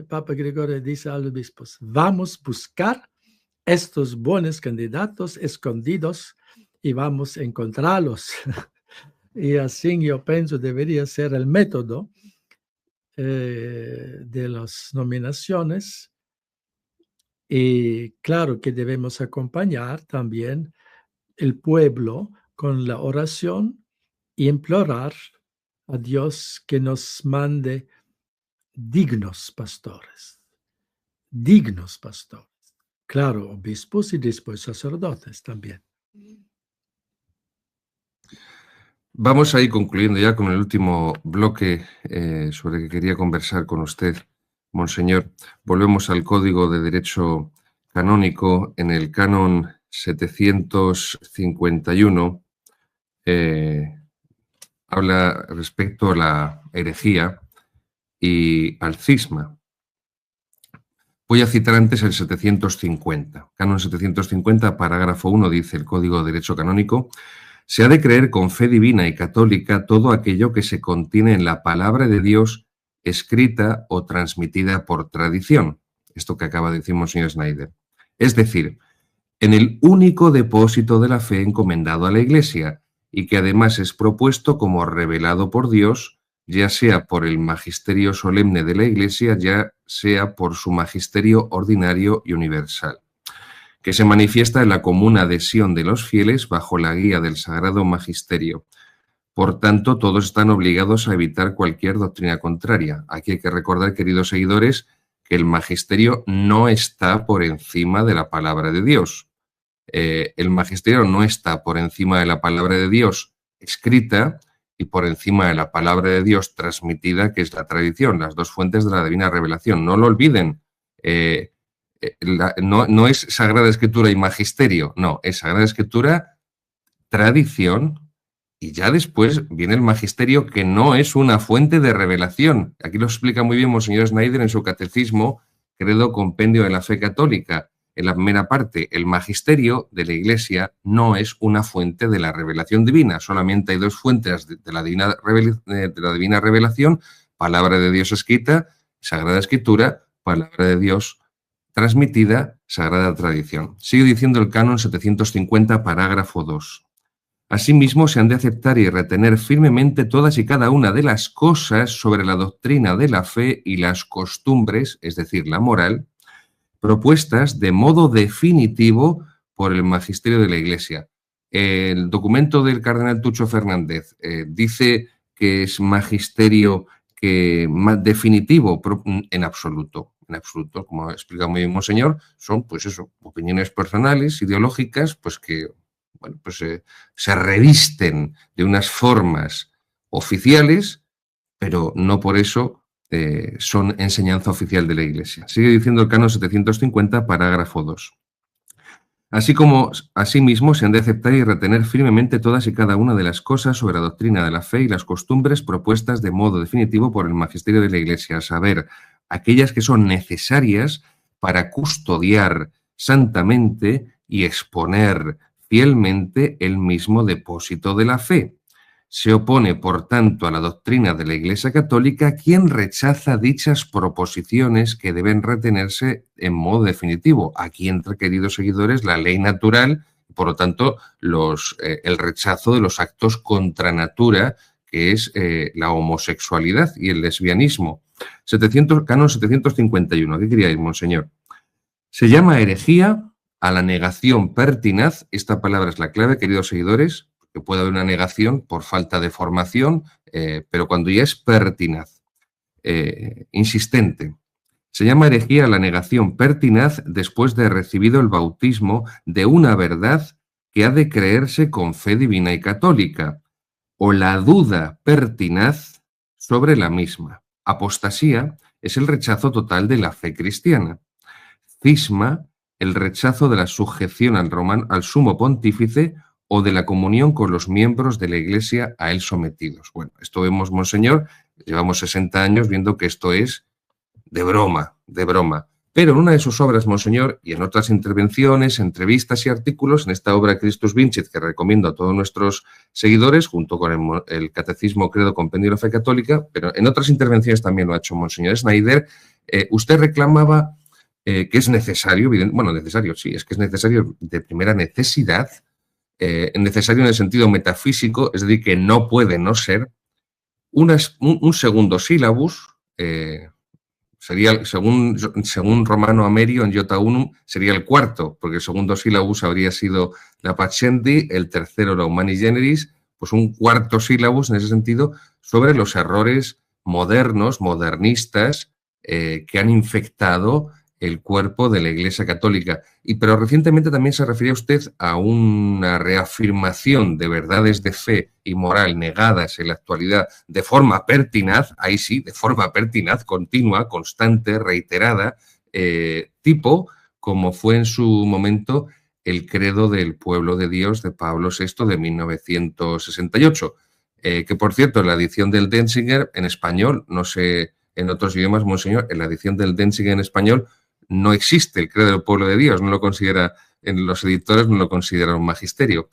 Papa Gregorio dice a los obispos, vamos a buscar estos buenos candidatos escondidos y vamos a encontrarlos. Y así yo pienso debería ser el método de las nominaciones. Y claro que debemos acompañar también el pueblo con la oración y implorar a Dios que nos mande dignos pastores. Dignos pastores. Claro, obispos y después sacerdotes también. Vamos a ir concluyendo ya con el último bloque sobre el que quería conversar con usted, Monseñor. Volvemos al Código de Derecho Canónico. En el canon 751 habla respecto a la herejía y al cisma. Voy a citar antes el 750. Canon 750, parágrafo 1, dice el Código de Derecho Canónico: se ha de creer con fe divina y católica todo aquello que se contiene en la palabra de Dios escrita o transmitida por tradición. Esto que acaba de decir Monseñor Schneider. Es decir, en el único depósito de la fe encomendado a la Iglesia y que además es propuesto como revelado por Dios, ya sea por el magisterio solemne de la Iglesia, ya sea por su magisterio ordinario y universal, que se manifiesta en la común adhesión de los fieles bajo la guía del Sagrado Magisterio. Por tanto, todos están obligados a evitar cualquier doctrina contraria. Aquí hay que recordar, queridos seguidores, que el magisterio no está por encima de la palabra de Dios. El magisterio no está por encima de la palabra de Dios escrita y por encima de la palabra de Dios transmitida, que es la tradición, las dos fuentes de la divina revelación. No lo olviden. No es Sagrada Escritura y magisterio, no, es Sagrada Escritura, tradición, y ya después viene el magisterio, que no es una fuente de revelación. Aquí lo explica muy bien Monseñor Schneider en su Catecismo, Credo Compendio de la Fe Católica. En la primera parte, el magisterio de la Iglesia no es una fuente de la revelación divina. Solamente hay dos fuentes de la divina revelación: palabra de Dios escrita, Sagrada Escritura; palabra de Dios transmitida, sagrada tradición. Sigue diciendo el canon 750, parágrafo 2. Asimismo, se han de aceptar y retener firmemente todas y cada una de las cosas sobre la doctrina de la fe y las costumbres, es decir, la moral, propuestas de modo definitivo por el magisterio de la Iglesia. El documento del cardenal Tucho Fernández dice que es magisterio definitivo, en absoluto. En absoluto, como ha explicado muy bien Monseñor, son, pues eso, opiniones personales, ideológicas, pues que, bueno, pues se revisten de unas formas oficiales, pero no por eso son enseñanza oficial de la Iglesia. Sigue diciendo el canon 750, parágrafo 2. Asimismo, se han de aceptar y retener firmemente todas y cada una de las cosas sobre la doctrina de la fe y las costumbres propuestas de modo definitivo por el magisterio de la Iglesia, a saber, aquellas que son necesarias para custodiar santamente y exponer fielmente el mismo depósito de la fe. Se opone, por tanto, a la doctrina de la Iglesia Católica quien rechaza dichas proposiciones que deben retenerse en modo definitivo. Aquí entra, queridos seguidores, la ley natural, por lo tanto, el rechazo de los actos contra natura, que es la homosexualidad y el lesbianismo. Canon 751. ¿Qué queríais, Monseñor? Se llama herejía a la negación pertinaz. Esta palabra es la clave, queridos seguidores, que puede haber una negación por falta de formación, pero cuando ya es pertinaz, insistente. Se llama herejía la negación pertinaz después de recibido el bautismo de una verdad que ha de creerse con fe divina y católica, o la duda pertinaz sobre la misma. Apostasía es el rechazo total de la fe cristiana. Cisma, el rechazo de la sujeción al sumo pontífice o de la comunión con los miembros de la Iglesia a él sometidos. Bueno, esto vemos, Monseñor, llevamos 60 años viendo que esto es de broma, de broma. Pero en una de sus obras, Monseñor, y en otras intervenciones, entrevistas y artículos, en esta obra Christus Vincit, que recomiendo a todos nuestros seguidores, junto con el Catecismo Credo Compendio de la Fe Católica, pero en otras intervenciones también lo ha hecho Monseñor Schneider, usted reclamaba que es necesario, necesario, sí, es que es necesario de primera necesidad necesario en el sentido metafísico, es decir, que no puede no ser, un segundo sílabus, sería, según Romano Amerio en Iota Unum, sería el cuarto, porque el segundo sílabus habría sido la Pascendi, el tercero la Humani Generis, pues un cuarto sílabus en ese sentido sobre los errores modernos, modernistas, que han infectado el cuerpo de la Iglesia Católica. Pero recientemente también se refería usted a una reafirmación de verdades de fe y moral negadas en la actualidad de forma pertinaz, ahí sí, de forma pertinaz, continua, constante, reiterada, tipo como fue en su momento el credo del pueblo de Dios de Pablo VI de 1968, que por cierto, en la edición del Denzinger en español, no sé en otros idiomas, monseñor, en la edición del Denzinger en español no existe el credo del pueblo de Dios, no lo considera, en los editores no lo consideran un magisterio.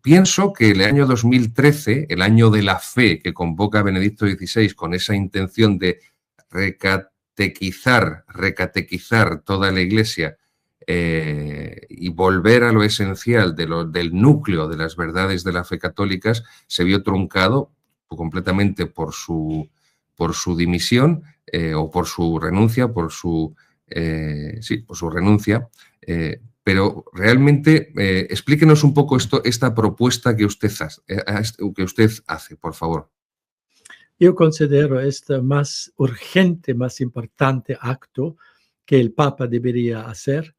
Pienso que el año 2013, el año de la fe que convoca Benedicto XVI con esa intención de recatequizar toda la Iglesia y volver a lo esencial del núcleo de las verdades de la fe católicas, se vio truncado completamente por su dimisión o por su renuncia, por su renuncia. Pero realmente explíquenos un poco esta propuesta que usted hace, por favor. Yo considero este más urgente, más importante acto que el Papa debería hacer,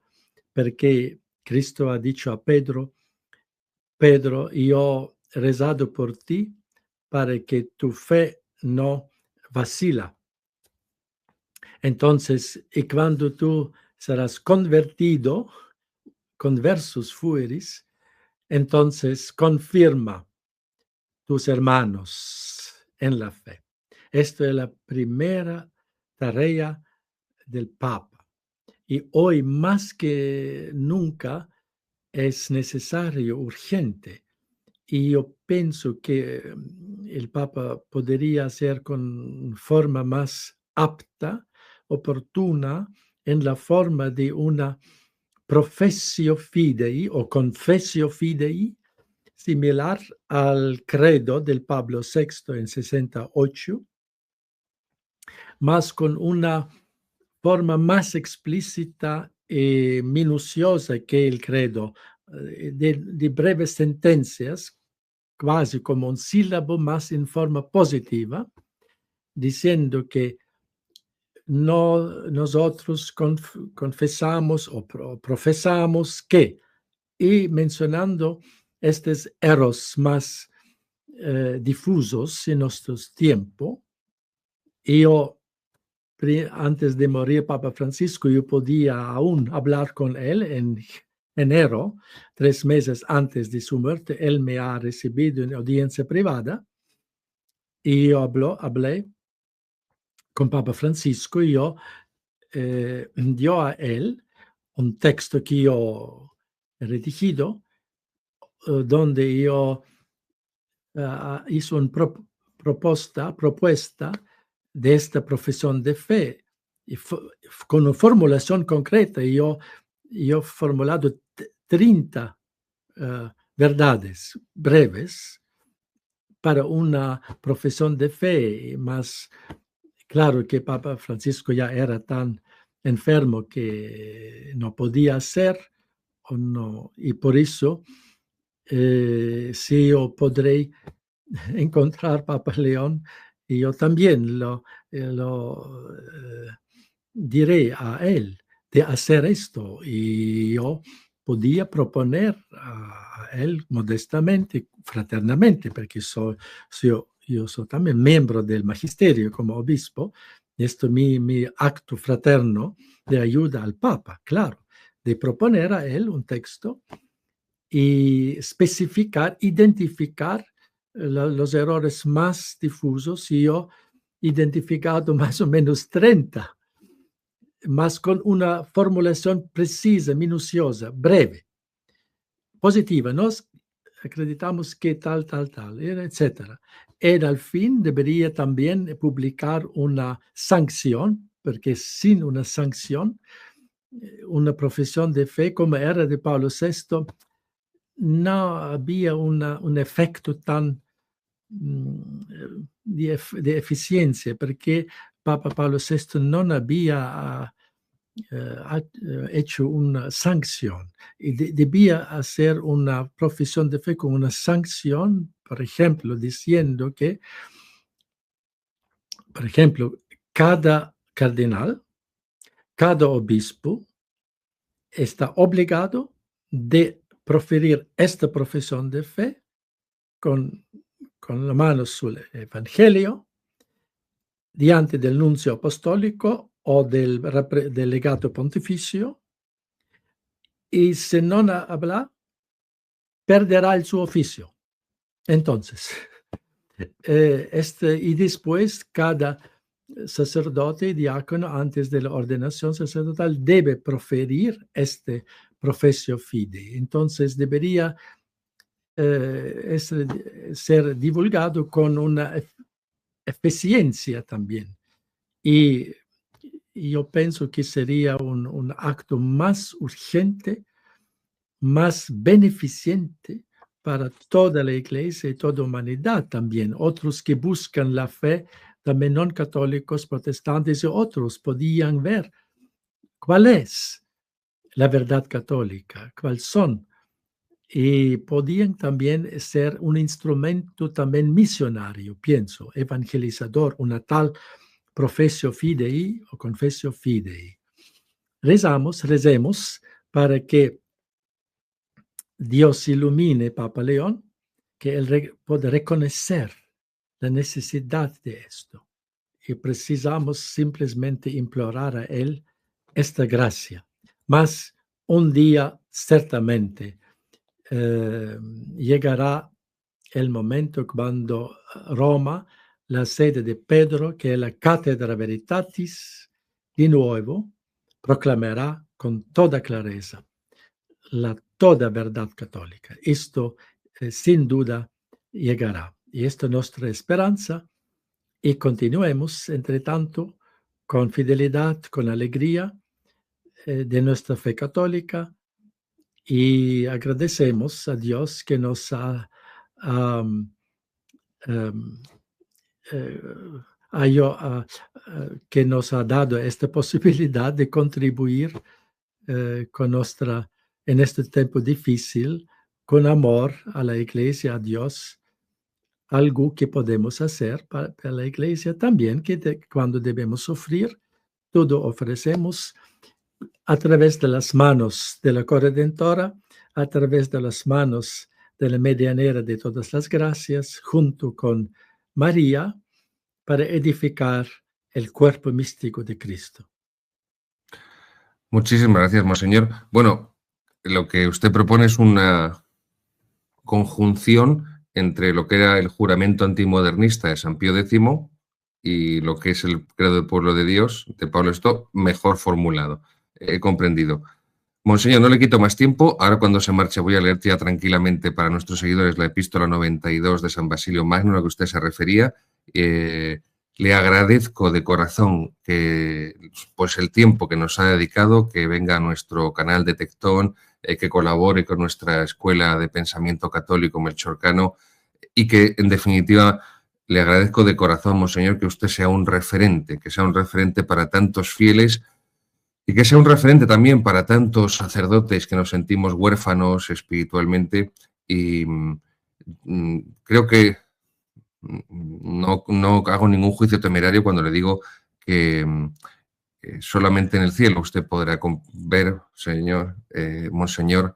porque Cristo ha dicho a Pedro, yo he rezado por ti para que tu fe no vacila. Entonces, y cuando tú serás convertido, conversus fueris, entonces confirma tus hermanos en la fe. Esto es la primera tarea del Papa. Y hoy más que nunca es necesario, urgente. Y yo pienso que el Papa podría hacer con forma más apta, oportuna, en la forma de una professio fidei o confessio fidei, similar al credo del Pablo VI en 68, más con una forma más explícita y minuciosa que el credo, de breves sentencias, quasi como un sílabo más en forma positiva, diciendo que nosotros confesamos o profesamos que, y mencionando estos errores más difusos en nuestros tiempos. Yo, antes de morir Papa Francisco, yo podía aún hablar con él en enero, 3 meses antes de su muerte. Él me ha recibido en audiencia privada y yo hablé con Papa Francisco y yo dio a él un texto que yo he redigido, donde yo hizo una propuesta de esta profesión de fe, y con una formulación concreta. Yo he formulado 30 verdades breves para una profesión de fe, más claro que Papa Francisco ya era tan enfermo que no podía hacer, o no, y por eso si yo podré encontrar Papa León, y yo también lo diré a él de hacer esto, y yo podía proponer a él modestamente, fraternamente, porque yo soy también miembro del magisterio como obispo. Esto es mi acto fraterno de ayuda al Papa, claro, de proponer a él un texto y especificar, identificar los errores más difusos. Y yo he identificado más o menos 30, más con una formulación precisa, minuciosa, breve, positiva. Nos acreditamos que tal, etc. Y al fin debería también publicar una sanción, porque sin una sanción, una profesión de fe como era de Pablo VI, no había un efecto tan di efficienza, perché Papa Paolo VI non había hecho una sanción y debía hacer una profesión de fe con una sanción, por ejemplo, diciendo que, por ejemplo, cada cardenal, cada obispo está obligado de proferir esta profesión de fe con la mano sul Evangelio diante del nuncio apostolico o del legato pontificio, y si no habla, perderá el su oficio. Entonces, y después cada sacerdote y diácono antes de la ordenación sacerdotal debe proferir este professio fidei. Entonces debería ser divulgado con una eficiencia también. Y yo pienso que sería un acto más urgente, más beneficiente para toda la Iglesia y toda humanidad también. Otros que buscan la fe, también no católicos, protestantes y otros, podían ver cuál es la verdad católica, cuáles son. Y podían también ser un instrumento también misionario, pienso, evangelizador, una tal professio fidei o confessio fidei. Recemos para que Dios ilumine Papa León, que él pueda reconocer la necesidad de esto. Y precisamos simplemente implorar a él esta gracia. Mas un día certamente llegará el momento cuando Roma, la sede de Pedro, que es la Cátedra Veritatis, de nuevo proclamará con toda clareza la toda verdad católica. Esto sin duda llegará. Y esta es nuestra esperanza. Y continuemos, entre tanto, con fidelidad, con alegría de nuestra fe católica, y agradecemos a Dios que nos ha que nos ha dado esta posibilidad de contribuir con nuestra, en este tiempo difícil, con amor a la Iglesia, a Dios, algo que podemos hacer para la Iglesia también, que cuando debemos sufrir, todo ofrecemos a través de las manos de la Corredentora, a través de las manos de la medianera de todas las gracias, junto con María, para edificar el cuerpo místico de Cristo. Muchísimas gracias, monseñor. Bueno, lo que usted propone es una conjunción entre lo que era el juramento antimodernista de San Pío X y lo que es el credo del pueblo de Dios de Pablo VI, mejor formulado. He comprendido. Monseñor, no le quito más tiempo. Ahora cuando se marche voy a leer ya tranquilamente para nuestros seguidores la epístola 92 de San Basilio Magno, a la que usted se refería. Le agradezco de corazón que, pues, el tiempo que nos ha dedicado, que venga a nuestro canal de Tectón, que colabore con nuestra escuela de pensamiento católico melchorcano y que, en definitiva, le agradezco de corazón, monseñor, que usted sea un referente, para tantos fieles y que sea un referente también para tantos sacerdotes que nos sentimos huérfanos espiritualmente. Y creo que no hago ningún juicio temerario cuando le digo que solamente en el cielo usted podrá ver, señor, monseñor,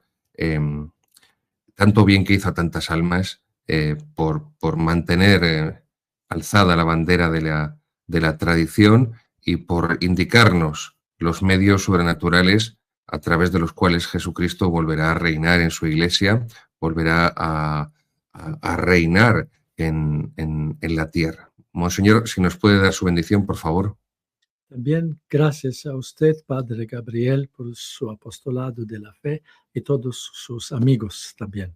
tanto bien que hizo a tantas almas por mantener alzada la bandera de la tradición y por indicarnos los medios sobrenaturales a través de los cuales Jesucristo volverá a reinar en su iglesia, volverá a reinar en la tierra. Monseñor, si nos puede dar su bendición, por favor. También gracias a usted, Padre Gabriel, por su apostolado de la fe y todos sus amigos también.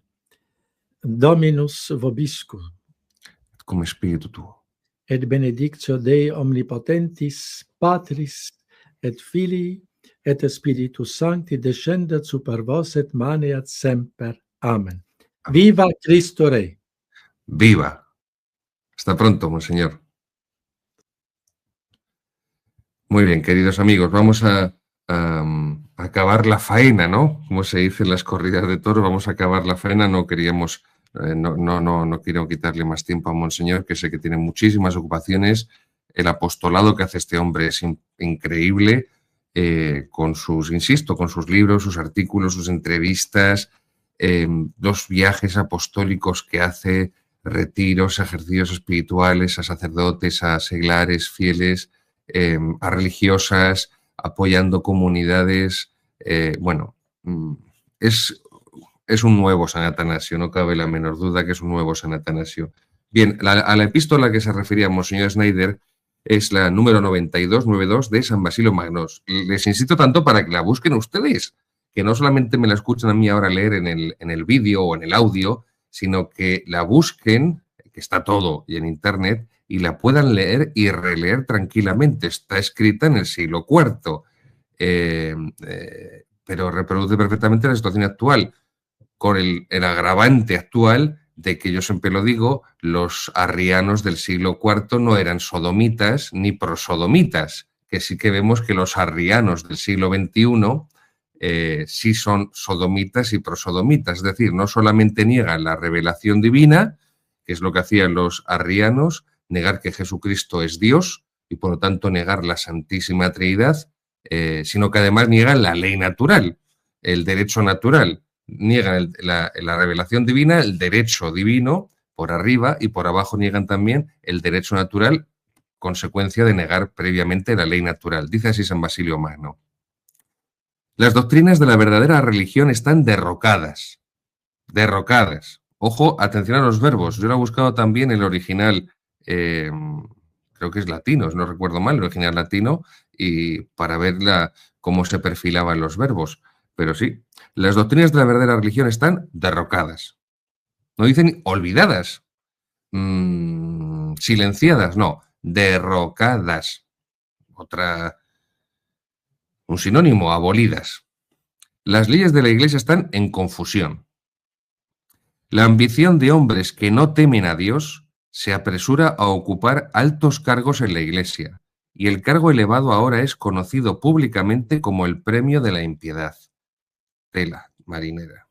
Dominus vobiscum. Cum spiritu tuo. Et benedictio Dei omnipotentis, Patris, et Filii, et Spiritus Sancti descendat super vos et maneat semper. Amén. Viva Cristo Rey. Viva. Hasta pronto, monseñor. Muy bien, queridos amigos, vamos a acabar la faena, ¿no? Como se dice en las corridas de toros, vamos a acabar la faena. No queríamos, no quiero quitarle más tiempo a monseñor, que sé que tiene muchísimas ocupaciones. El apostolado que hace este hombre es increíble, con sus, insisto, con sus libros, sus artículos, sus entrevistas, los viajes apostólicos que hace, retiros, ejercicios espirituales a sacerdotes, a seglares, fieles, a religiosas, apoyando comunidades. Bueno, es un nuevo San Atanasio, no cabe la menor duda que es un nuevo San Atanasio. Bien, a la epístola a la que se refería Monseñor Schneider es la número 9292 de San Basilio Magno. Les insisto tanto para que la busquen ustedes, que no solamente me la escuchan a mí ahora leer en el vídeo o en el audio, sino que la busquen, que está todo y en internet, y la puedan leer y releer tranquilamente. Está escrita en el siglo IV, pero reproduce perfectamente la situación actual, con el agravante actual de que, yo siempre lo digo, los arrianos del siglo IV no eran sodomitas ni prosodomitas, que sí que vemos que los arrianos del siglo XXI sí son sodomitas y prosodomitas, es decir, no solamente niegan la revelación divina, que es lo que hacían los arrianos, negar que Jesucristo es Dios y por lo tanto negar la Santísima Trinidad, sino que además niegan la ley natural, el derecho natural. Niegan la revelación divina, el derecho divino por arriba, y por abajo niegan también el derecho natural, consecuencia de negar previamente la ley natural. Dice así San Basilio Magno: las doctrinas de la verdadera religión están derrocadas. Derrocadas. Ojo, atención a los verbos. Yo lo he buscado también el original, creo que es latino, no recuerdo mal, el original latino, y para ver cómo se perfilaban los verbos. Pero sí, las doctrinas de la verdadera religión están derrocadas. No dicen olvidadas, silenciadas, no, derrocadas. Un sinónimo, abolidas. Las leyes de la Iglesia están en confusión. La ambición de hombres que no temen a Dios se apresura a ocupar altos cargos en la Iglesia, y el cargo elevado ahora es conocido públicamente como el premio de la impiedad. Tela marinera.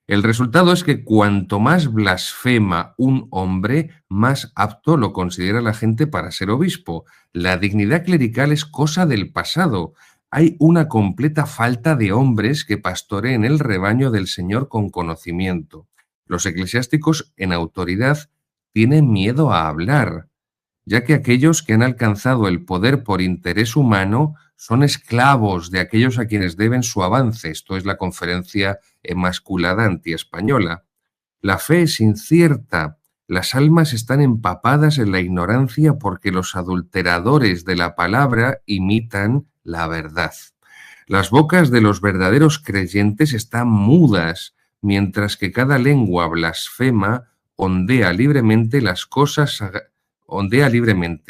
El resultado es que cuanto más blasfema un hombre, más apto lo considera la gente para ser obispo. La dignidad clerical es cosa del pasado. Hay una completa falta de hombres que pastoreen el rebaño del Señor con conocimiento. Los eclesiásticos en autoridad tienen miedo a hablar, ya que aquellos que han alcanzado el poder por interés humano son esclavos de aquellos a quienes deben su avance. Esto es la conferencia emasculada antiespañola. La fe es incierta. Las almas están empapadas en la ignorancia porque los adulteradores de la palabra imitan la verdad. Las bocas de los verdaderos creyentes están mudas, mientras que cada lengua blasfema ondea libremente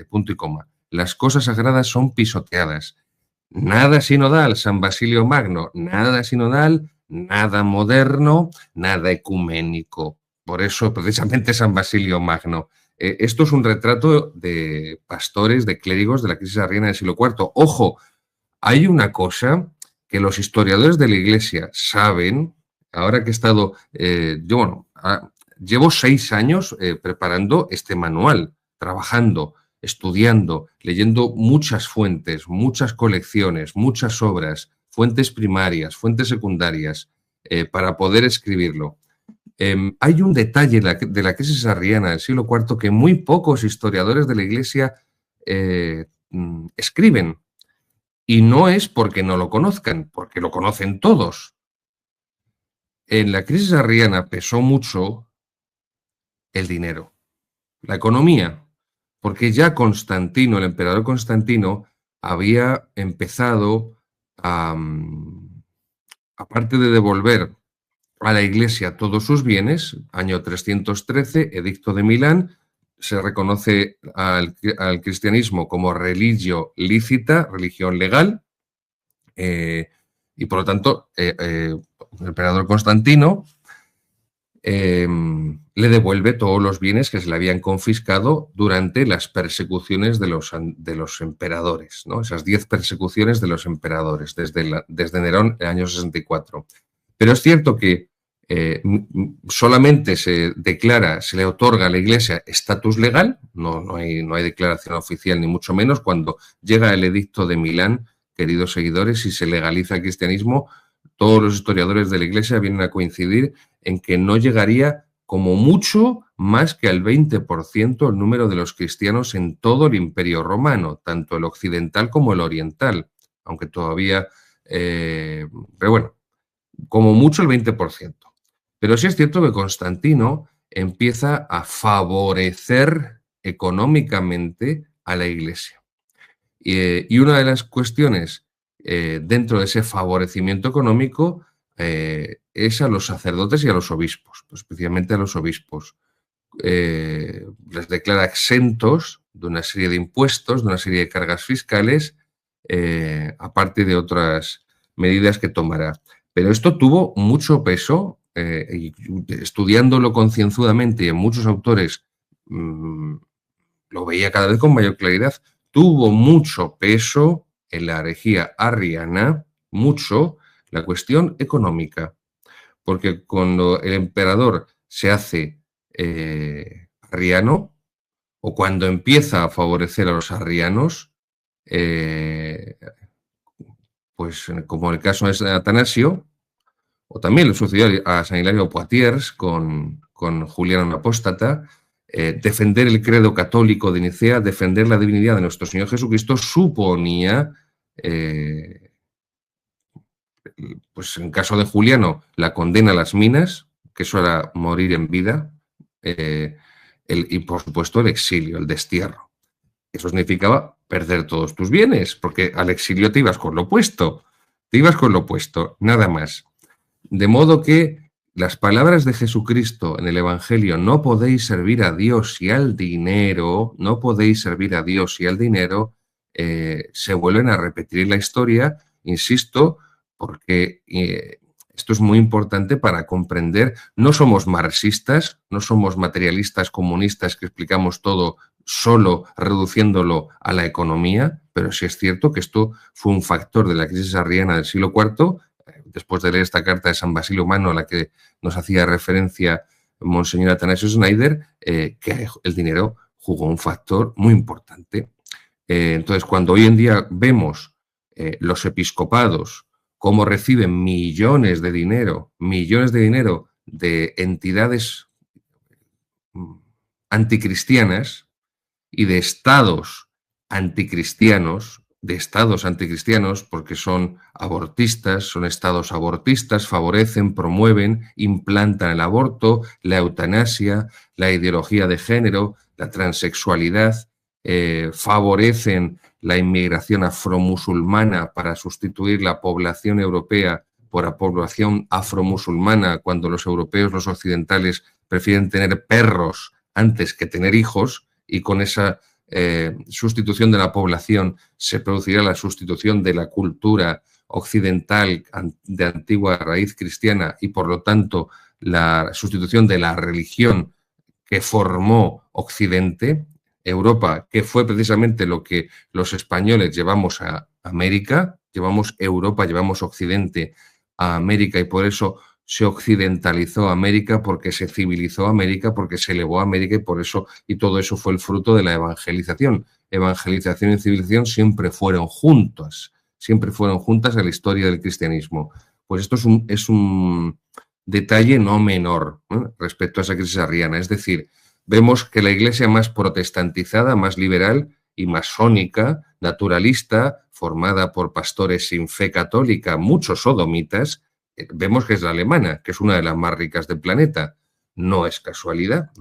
punto y coma. Las cosas sagradas son pisoteadas. Nada sinodal, San Basilio Magno, nada sinodal, nada moderno, nada ecuménico. Por eso, precisamente, San Basilio Magno. Esto es un retrato de pastores, de clérigos de la crisis arriana del siglo IV. Ojo, hay una cosa que los historiadores de la Iglesia saben, ahora que he estado, llevo 6 años preparando este manual, trabajando, estudiando, leyendo muchas fuentes, muchas colecciones, muchas obras, fuentes primarias, fuentes secundarias, para poder escribirlo. Hay un detalle de la crisis arriana del siglo IV que muy pocos historiadores de la Iglesia escriben. Y no es porque no lo conozcan, porque lo conocen todos. En la crisis arriana pesó mucho el dinero, la economía, porque ya Constantino, el emperador Constantino, había empezado aparte de devolver a la Iglesia todos sus bienes, año 313, Edicto de Milán, se reconoce al cristianismo como religio lícita, religión legal, y por lo tanto el emperador Constantino le devuelve todos los bienes que se le habían confiscado durante las persecuciones de los emperadores, ¿no? Esas 10 persecuciones de los emperadores, desde Nerón en el año 64. Pero es cierto que solamente se le otorga a la Iglesia estatus legal, no hay declaración oficial ni mucho menos. Cuando llega el edicto de Milán, queridos seguidores, y se legaliza el cristianismo, todos los historiadores de la Iglesia vienen a coincidir en que no llegaría como mucho más que al 20% el número de los cristianos en todo el Imperio Romano, tanto el occidental como el oriental, aunque todavía, pero bueno, como mucho el 20%. Pero sí es cierto que Constantino empieza a favorecer económicamente a la Iglesia. Y una de las cuestiones dentro de ese favorecimiento económico es a los sacerdotes y a los obispos, pues especialmente a los obispos. Les declara exentos de una serie de impuestos, de una serie de cargas fiscales, aparte de otras medidas que tomará. Pero esto tuvo mucho peso, y estudiándolo concienzudamente, y en muchos autores lo veía cada vez con mayor claridad, tuvo mucho peso en la herejía arriana, mucho, la cuestión económica. Porque cuando el emperador se hace arriano, o cuando empieza a favorecer a los arrianos, pues como el caso es de Atanasio, o también le sucedió a San Hilario Poitiers con Juliano Apóstata, defender el credo católico de Nicea, defender la divinidad de nuestro Señor Jesucristo, suponía, pues en caso de Juliano, la condena a las minas, que eso era morir en vida, y por supuesto el exilio, el destierro. Eso significaba perder todos tus bienes, porque al exilio te ibas con lo opuesto, nada más. De modo que las palabras de Jesucristo en el Evangelio, no podéis servir a Dios y al dinero, se vuelven a repetir en la historia, insisto, porque esto es muy importante para comprender. No somos marxistas, no somos materialistas comunistas que explicamos todo solo reduciéndolo a la economía, pero sí es cierto que esto fue un factor de la crisis arriana del siglo IV, después de leer esta carta de San Basilio Mano a la que nos hacía referencia Monseñor Atanasio Schneider, que el dinero jugó un factor muy importante. Entonces, cuando hoy en día vemos los episcopados cómo reciben millones de dinero de entidades anticristianas y de estados anticristianos, porque son abortistas, son estados abortistas, favorecen, promueven, implantan el aborto, la eutanasia, la ideología de género, la transexualidad, favorecen la inmigración afromusulmana para sustituir la población europea por la población afromusulmana, cuando los europeos, los occidentales, prefieren tener perros antes que tener hijos, y con esa sustitución de la población se producirá la sustitución de la cultura occidental de antigua raíz cristiana y, por lo tanto, la sustitución de la religión que formó Occidente, Europa, que fue precisamente lo que los españoles llevamos a América, llevamos Europa, llevamos Occidente a América, y por eso se occidentalizó América, porque se civilizó América, porque se elevó América, y por eso, y todo eso fue el fruto de la evangelización. Evangelización y civilización siempre fueron juntas en la historia del cristianismo. Pues esto es un detalle no menor, ¿no?, respecto a esa crisis arriana. Es decir, vemos que la Iglesia más protestantizada, más liberal y masónica, naturalista, formada por pastores sin fe católica, muchos sodomitas, vemos que es la alemana, que es una de las más ricas del planeta. No es casualidad,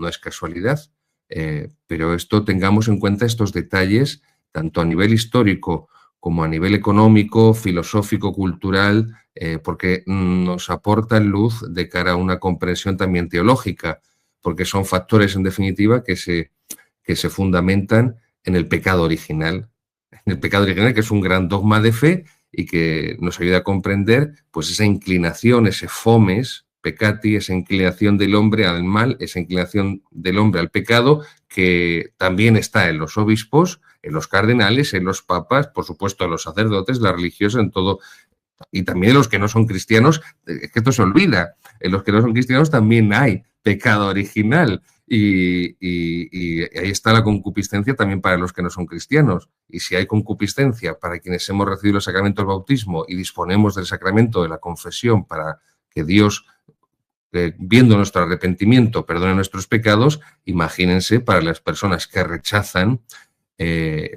pero esto, tengamos en cuenta estos detalles, tanto a nivel histórico como a nivel económico, filosófico, cultural, porque nos aportan luz de cara a una comprensión también teológica, porque son factores, en definitiva, que se fundamentan en el pecado original, que es un gran dogma de fe y que nos ayuda a comprender pues esa inclinación, ese fomes peccati, esa inclinación del hombre al mal, esa inclinación del hombre al pecado, que también está en los obispos, en los cardenales, en los papas, por supuesto en los sacerdotes, las religiosas, en todo, y también en los que no son cristianos. Es que esto se olvida, en los que no son cristianos también hay pecado original. Y ahí está la concupiscencia también para los que no son cristianos. Y si hay concupiscencia para quienes hemos recibido el sacramento del bautismo y disponemos del sacramento de la confesión para que Dios, viendo nuestro arrepentimiento, perdone nuestros pecados, imagínense para las personas que rechazan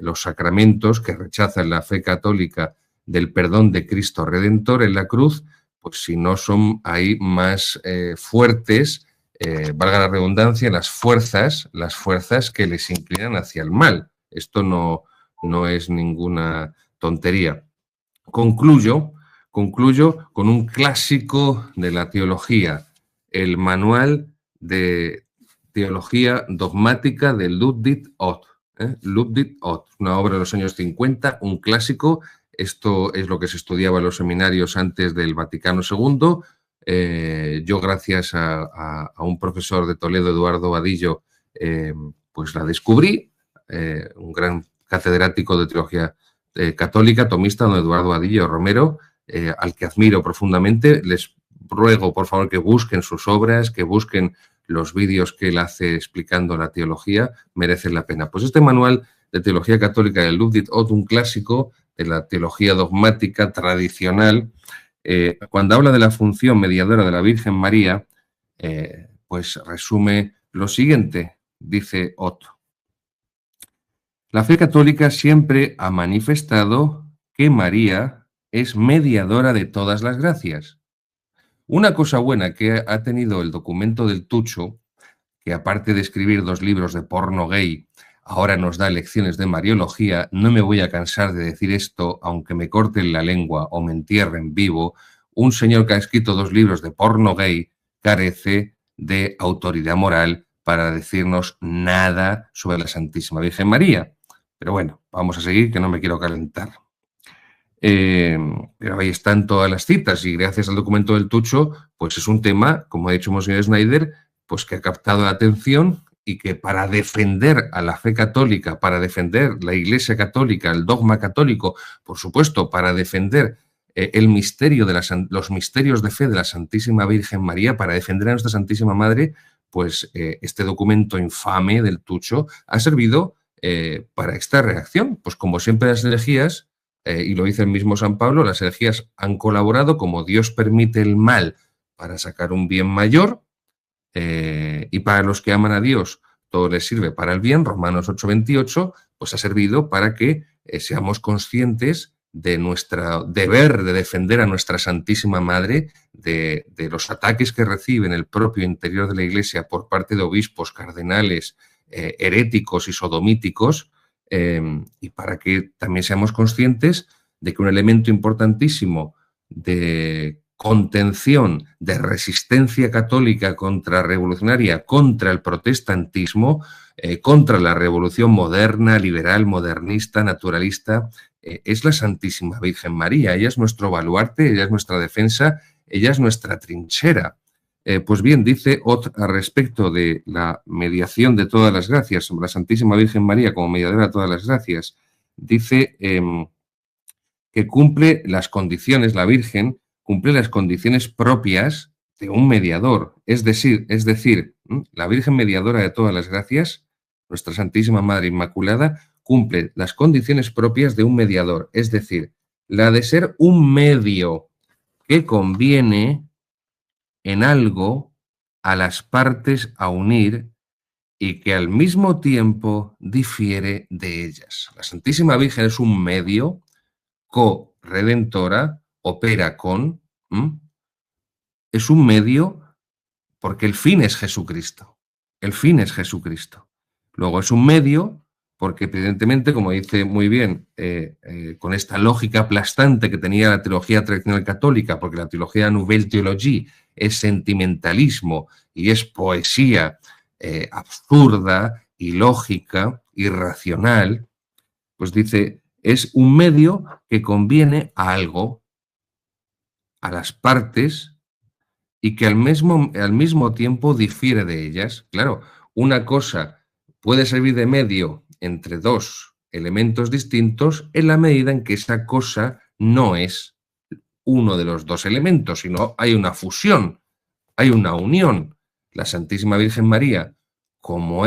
los sacramentos, que rechazan la fe católica del perdón de Cristo Redentor en la cruz, pues si no son ahí más fuertes, valga la redundancia, las fuerzas que les inclinan hacia el mal. Esto no es ninguna tontería. Concluyo con un clásico de la teología, el Manual de Teología Dogmática de Ludwig Ott. Ludwig Ott, una obra de los años 50, un clásico. Esto es lo que se estudiaba en los seminarios antes del Vaticano II. Yo, gracias a un profesor de Toledo, Eduardo Vadillo, pues la descubrí, un gran catedrático de teología católica, tomista, don Eduardo Vadillo Romero, al que admiro profundamente. Les ruego, por favor, que busquen sus obras, que busquen los vídeos que él hace explicando la teología, merecen la pena. Pues este manual de teología católica de Ludwig Ott, un clásico de la teología dogmática tradicional, cuando habla de la función mediadora de la Virgen María, pues resume lo siguiente, dice Ott. La fe católica siempre ha manifestado que María es mediadora de todas las gracias. Una cosa buena que ha tenido el documento del Tucho, que aparte de escribir 2 libros de porno gay, ahora nos da lecciones de mariología, no me voy a cansar de decir esto, aunque me corten la lengua o me entierren vivo, un señor que ha escrito 2 libros de porno gay carece de autoridad moral para decirnos nada sobre la Santísima Virgen María. Pero bueno, vamos a seguir, que no me quiero calentar. Pero ahí están todas las citas y gracias al documento del Tucho, pues es un tema, como ha dicho Monseñor Schneider, pues que ha captado la atención y que para defender a la fe católica, para defender la Iglesia católica, el dogma católico, por supuesto, para defender el misterio de los misterios de fe de la Santísima Virgen María, para defender a nuestra Santísima Madre, pues este documento infame del Tucho ha servido para esta reacción. Pues como siempre las herejías, y lo dice el mismo San Pablo, las herejías han colaborado como Dios permite el mal para sacar un bien mayor, y para los que aman a Dios todo les sirve para el bien, Romanos 8:28, pues ha servido para que seamos conscientes de nuestro deber de defender a nuestra Santísima Madre de los ataques que recibe en el propio interior de la Iglesia por parte de obispos, cardenales, heréticos y sodomíticos, y para que también seamos conscientes de que un elemento importantísimo de contención, de resistencia católica contrarrevolucionaria contra el protestantismo, contra la revolución moderna, liberal, modernista, naturalista, es la Santísima Virgen María. Ella es nuestro baluarte, ella es nuestra defensa, ella es nuestra trinchera. Pues bien, dice Ott al respecto de la mediación de todas las gracias, sobre la Santísima Virgen María como mediadora de todas las gracias, dice que cumple las condiciones, la Virgen cumple las condiciones propias de un mediador. Es decir, la Virgen mediadora de todas las gracias, nuestra Santísima Madre Inmaculada, cumple las condiciones propias de un mediador. Es decir, la de ser un medio que conviene en algo a las partes a unir y que al mismo tiempo difiere de ellas. La Santísima Virgen es un medio co-redentora, opera con, es un medio porque el fin es Jesucristo. El fin es Jesucristo. Luego es un medio porque evidentemente, como dice muy bien, con esta lógica aplastante que tenía la teología tradicional católica, porque la teología Nouvelle Théologie es sentimentalismo y es poesía absurda, ilógica, irracional, pues dice, es un medio que conviene a algo, a las partes, y que al mismo tiempo difiere de ellas. Claro, una cosa puede servir de medio entre dos elementos distintos en la medida en que esa cosa no es uno de los dos elementos, sino hay una fusión, hay una unión. La Santísima Virgen María, como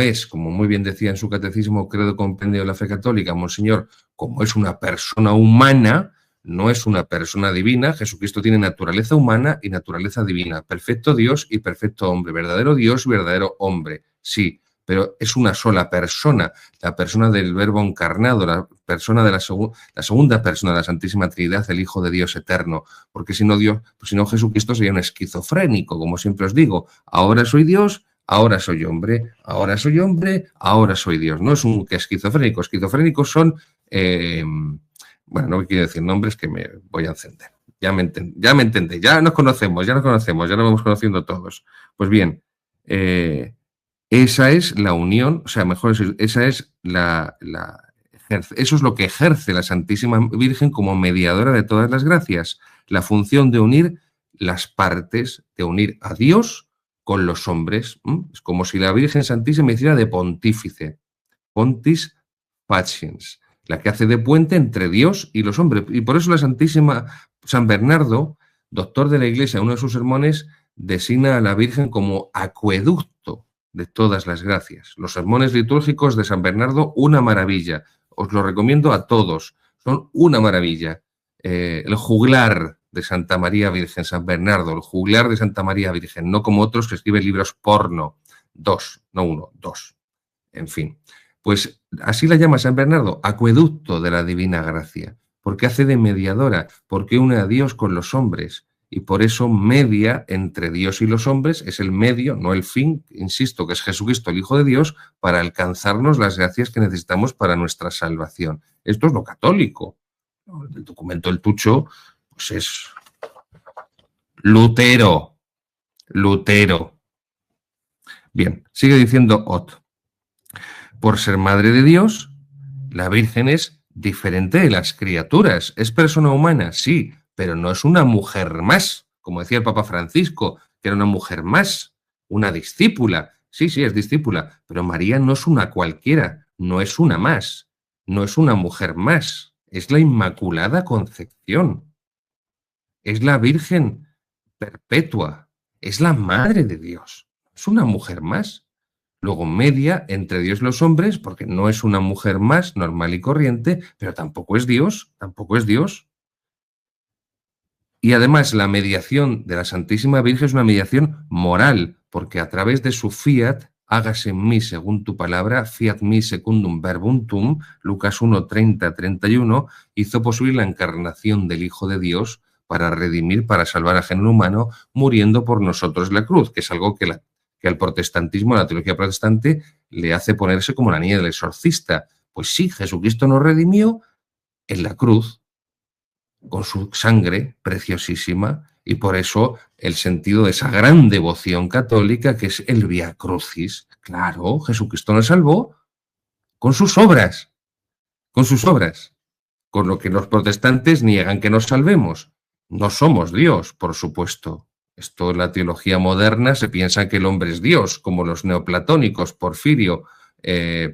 muy bien decía en su catecismo, Credo Compendio de la Fe Católica, Monseñor, como es una persona humana, no es una persona divina. Jesucristo tiene naturaleza humana y naturaleza divina, perfecto Dios y perfecto hombre, verdadero Dios y verdadero hombre, sí, pero es una sola persona, la persona del Verbo encarnado, la persona de la segunda persona de la Santísima Trinidad, el Hijo de Dios eterno, porque si no Jesucristo sería un esquizofrénico, como siempre os digo, ahora soy Dios, ahora soy hombre, ahora soy hombre, ahora soy Dios. No es un esquizofrénico, esquizofrénicos son... bueno, no quiero decir nombres que me voy a encender. Ya me entendéis, ya nos conocemos, ya nos vamos conociendo todos. Pues bien, esa es la unión, o sea, mejor decir, esa es eso es lo que ejerce la Santísima Virgen como mediadora de todas las gracias, la función de unir las partes, de unir a Dios con los hombres. Es como si la Virgen Santísima hiciera de pontífice, pontis faciens, la que hace de puente entre Dios y los hombres. Y por eso la Santísima San Bernardo, doctor de la Iglesia, en uno de sus sermones, designa a la Virgen como acueducto de todas las gracias. Los sermones litúrgicos de San Bernardo, una maravilla. Os lo recomiendo a todos. Son una maravilla. El juglar de Santa María Virgen, San Bernardo, el juglar de Santa María Virgen, no como otros que escriben libros porno. 2, no 1, 2. En fin. Pues así la llama San Bernardo, acueducto de la divina gracia, porque hace de mediadora, porque une a Dios con los hombres, y por eso media entre Dios y los hombres, es el medio, no el fin, insisto, que es Jesucristo, el Hijo de Dios, para alcanzarnos las gracias que necesitamos para nuestra salvación. Esto es lo católico. El documento del Tucho, pues es Lutero. Bien, sigue diciendo Ott. Por ser madre de Dios, la Virgen es diferente de las criaturas. ¿Es persona humana? Sí, pero no es una mujer más, como decía el Papa Francisco, que era una mujer más, una discípula. Sí, es discípula, pero María no es una cualquiera, no es una más, no es una mujer más, es la Inmaculada Concepción, es la Virgen perpetua, es la Madre de Dios, es una mujer más. Luego media entre Dios y los hombres, porque no es una mujer más normal y corriente, pero tampoco es Dios. Y además la mediación de la Santísima Virgen es una mediación moral, porque a través de su fiat, hágase en mí según tu palabra, fiat mi secundum verbum tuum, Lucas 1, 30, 31, hizo posible la encarnación del Hijo de Dios para redimir, para salvar al género humano, muriendo por nosotros en la cruz, que es algo que al protestantismo, a la teología protestante, le hace ponerse como la niña del exorcista. Pues sí, Jesucristo nos redimió en la cruz, con su sangre preciosísima, y por eso el sentido de esa gran devoción católica que es el Via Crucis. Claro, Jesucristo nos salvó con sus obras, con lo que los protestantes niegan que nos salvemos. No somos Dios, por supuesto. Esto en la teología moderna se piensa que el hombre es Dios, como los neoplatónicos, Porfirio,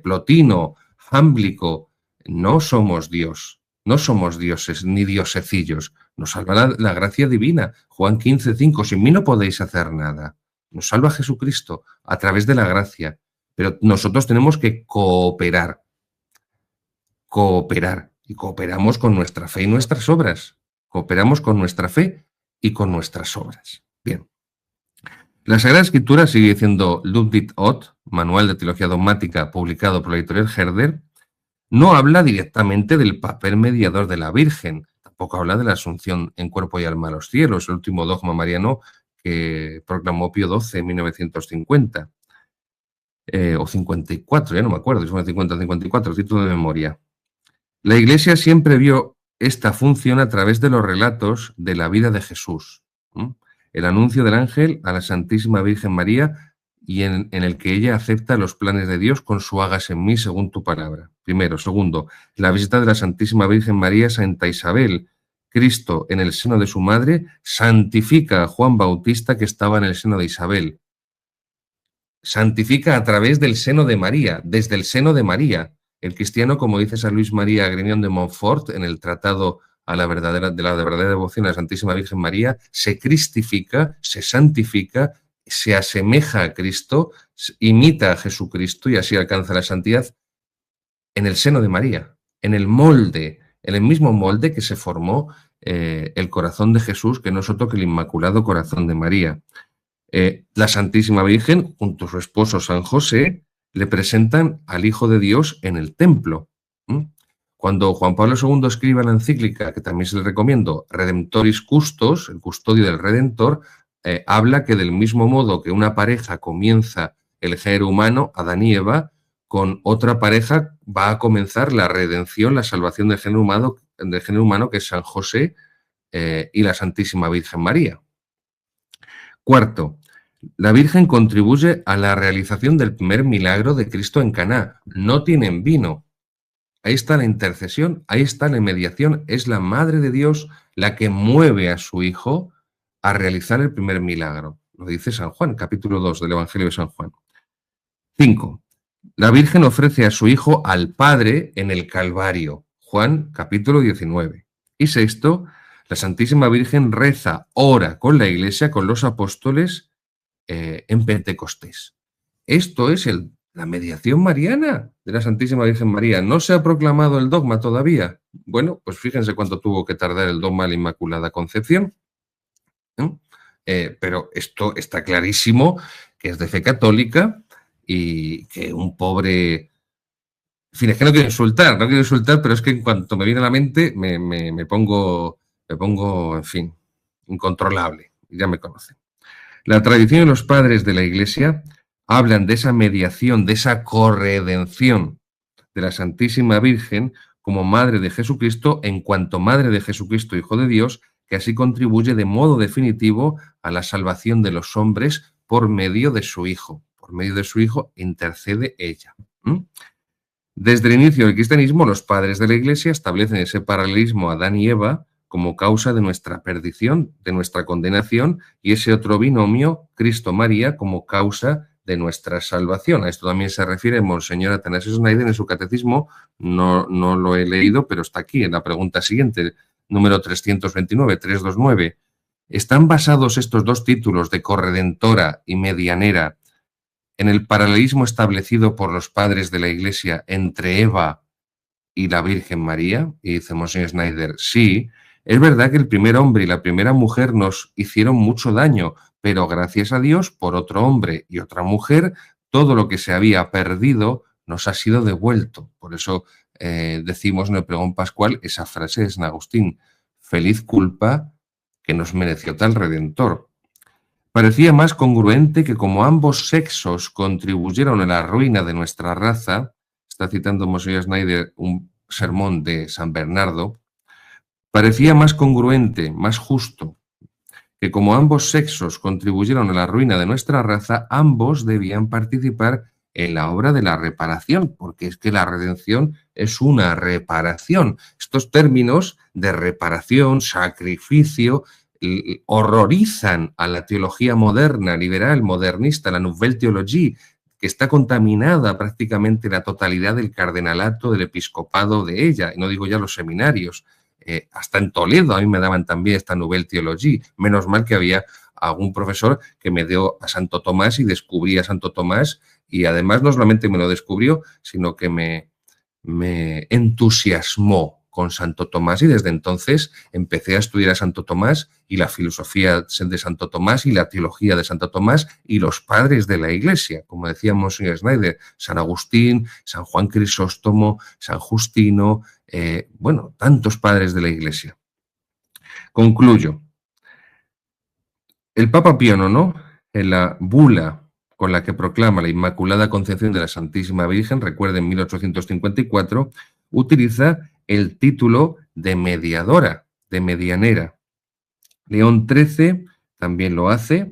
Plotino, Jámblico. No somos Dios, no somos dioses ni diosecillos. Nos salva la gracia divina. Juan 15, 5, sin mí no podéis hacer nada. Nos salva Jesucristo a través de la gracia. Pero nosotros tenemos que cooperar. Y cooperamos con nuestra fe y nuestras obras. Cooperamos con nuestra fe y con nuestras obras. Bien. La Sagrada Escritura, sigue diciendo Ludwig Ott, Manual de Teología Dogmática, publicado por la editorial Herder, no habla directamente del papel mediador de la Virgen, tampoco habla de la asunción en cuerpo y alma a los cielos, el último dogma mariano que proclamó Pío XII en 1950, o 54, ya no me acuerdo, si fue 50 o 54, título de memoria. La Iglesia siempre vio esta función a través de los relatos de la vida de Jesús. El anuncio del ángel a la Santísima Virgen María y en el que ella acepta los planes de Dios con su hágase en mí según tu palabra. Primero. Segundo, la visita de la Santísima Virgen María a Santa Isabel, Cristo en el seno de su madre, santifica a Juan Bautista que estaba en el seno de Isabel. Santifica a través del seno de María, desde el seno de María. El cristiano, como dice San Luis María Grignion de Montfort en el Tratado de la verdadera devoción a la Santísima Virgen María, se cristifica, se santifica, se asemeja a Cristo, imita a Jesucristo y así alcanza la santidad en el seno de María, en el molde, en el mismo molde que se formó el corazón de Jesús, que no es otro que el Inmaculado Corazón de María. La Santísima Virgen, junto a su esposo San José, le presentan al Hijo de Dios en el templo. Cuando Juan Pablo II escribe la encíclica, que también se le recomiendo, Redemptoris Custos, el custodio del Redentor, habla que del mismo modo que una pareja comienza el género humano, Adán y Eva, con otra pareja va a comenzar la redención, la salvación del género humano que es San José y la Santísima Virgen María. Cuarto, la Virgen contribuye a la realización del primer milagro de Cristo en Caná. No tienen vino. Ahí está la intercesión, ahí está la mediación. Es la Madre de Dios la que mueve a su Hijo a realizar el primer milagro. Lo dice San Juan, capítulo 2 del Evangelio de San Juan. 5. La Virgen ofrece a su Hijo al Padre en el Calvario. Juan, capítulo 19. Y 6. La Santísima Virgen reza, ora con la Iglesia, con los apóstoles en Pentecostés. Esto es la mediación mariana de la Santísima Virgen María. ¿No se ha proclamado el dogma todavía? Bueno, pues fíjense cuánto tuvo que tardar el dogma de la Inmaculada Concepción. Pero esto está clarísimo que es de fe católica y que un pobre... En fin, es que no quiero insultar, pero es que en cuanto me viene a la mente me pongo, en fin, incontrolable. Ya me conocen. La tradición y los padres de la Iglesia hablan de esa mediación, de esa corredención de la Santísima Virgen como Madre de Jesucristo, en cuanto Madre de Jesucristo, Hijo de Dios, que así contribuye de modo definitivo a la salvación de los hombres por medio de su Hijo. Por medio de su Hijo intercede ella. Desde el inicio del cristianismo, los padres de la Iglesia establecen ese paralelismo a Adán y Eva como causa de nuestra perdición, de nuestra condenación, y ese otro binomio, Cristo-María, como causa de nuestra salvación. A esto también se refiere Monseñor Atanasio Schneider en su catecismo, no lo he leído, pero está aquí en la pregunta siguiente, número 329. ¿Están basados estos dos títulos de corredentora y medianera en el paralelismo establecido por los padres de la Iglesia entre Eva y la Virgen María? Y dice Monseñor Schneider, sí. Es verdad que el primer hombre y la primera mujer nos hicieron mucho daño, pero gracias a Dios, por otro hombre y otra mujer, todo lo que se había perdido nos ha sido devuelto. Por eso decimos en el pregón pascual esa frase de San Agustín, feliz culpa que nos mereció tal Redentor. Parecía más congruente que como ambos sexos contribuyeron a la ruina de nuestra raza, está citando Monseñor Schneider un sermón de San Bernardo, parecía más congruente, más justo, que como ambos sexos contribuyeron a la ruina de nuestra raza, ambos debían participar en la obra de la reparación, porque es que la redención es una reparación. Estos términos de reparación, sacrificio, horrorizan a la teología moderna, liberal, modernista, la Nouvelle Théologie, que está contaminada prácticamente la totalidad del cardenalato, del episcopado de ella, y no digo ya los seminarios. Hasta en Toledo a mí me daban también esta Nouvelle Théologie. Menos mal que había algún profesor que me dio a Santo Tomás y descubrí a Santo Tomás, y además no solamente me lo descubrió, sino que me entusiasmó con Santo Tomás, y desde entonces empecé a estudiar a Santo Tomás y la filosofía de Santo Tomás y la teología de Santo Tomás y los padres de la Iglesia, como decía Monseñor Schneider, San Agustín, San Juan Crisóstomo, San Justino, bueno, tantos padres de la Iglesia. Concluyo. El Papa Pío IX, en la bula con la que proclama la Inmaculada Concepción de la Santísima Virgen, recuerden, en 1854, utiliza el título de mediadora, de medianera. León XIII también lo hace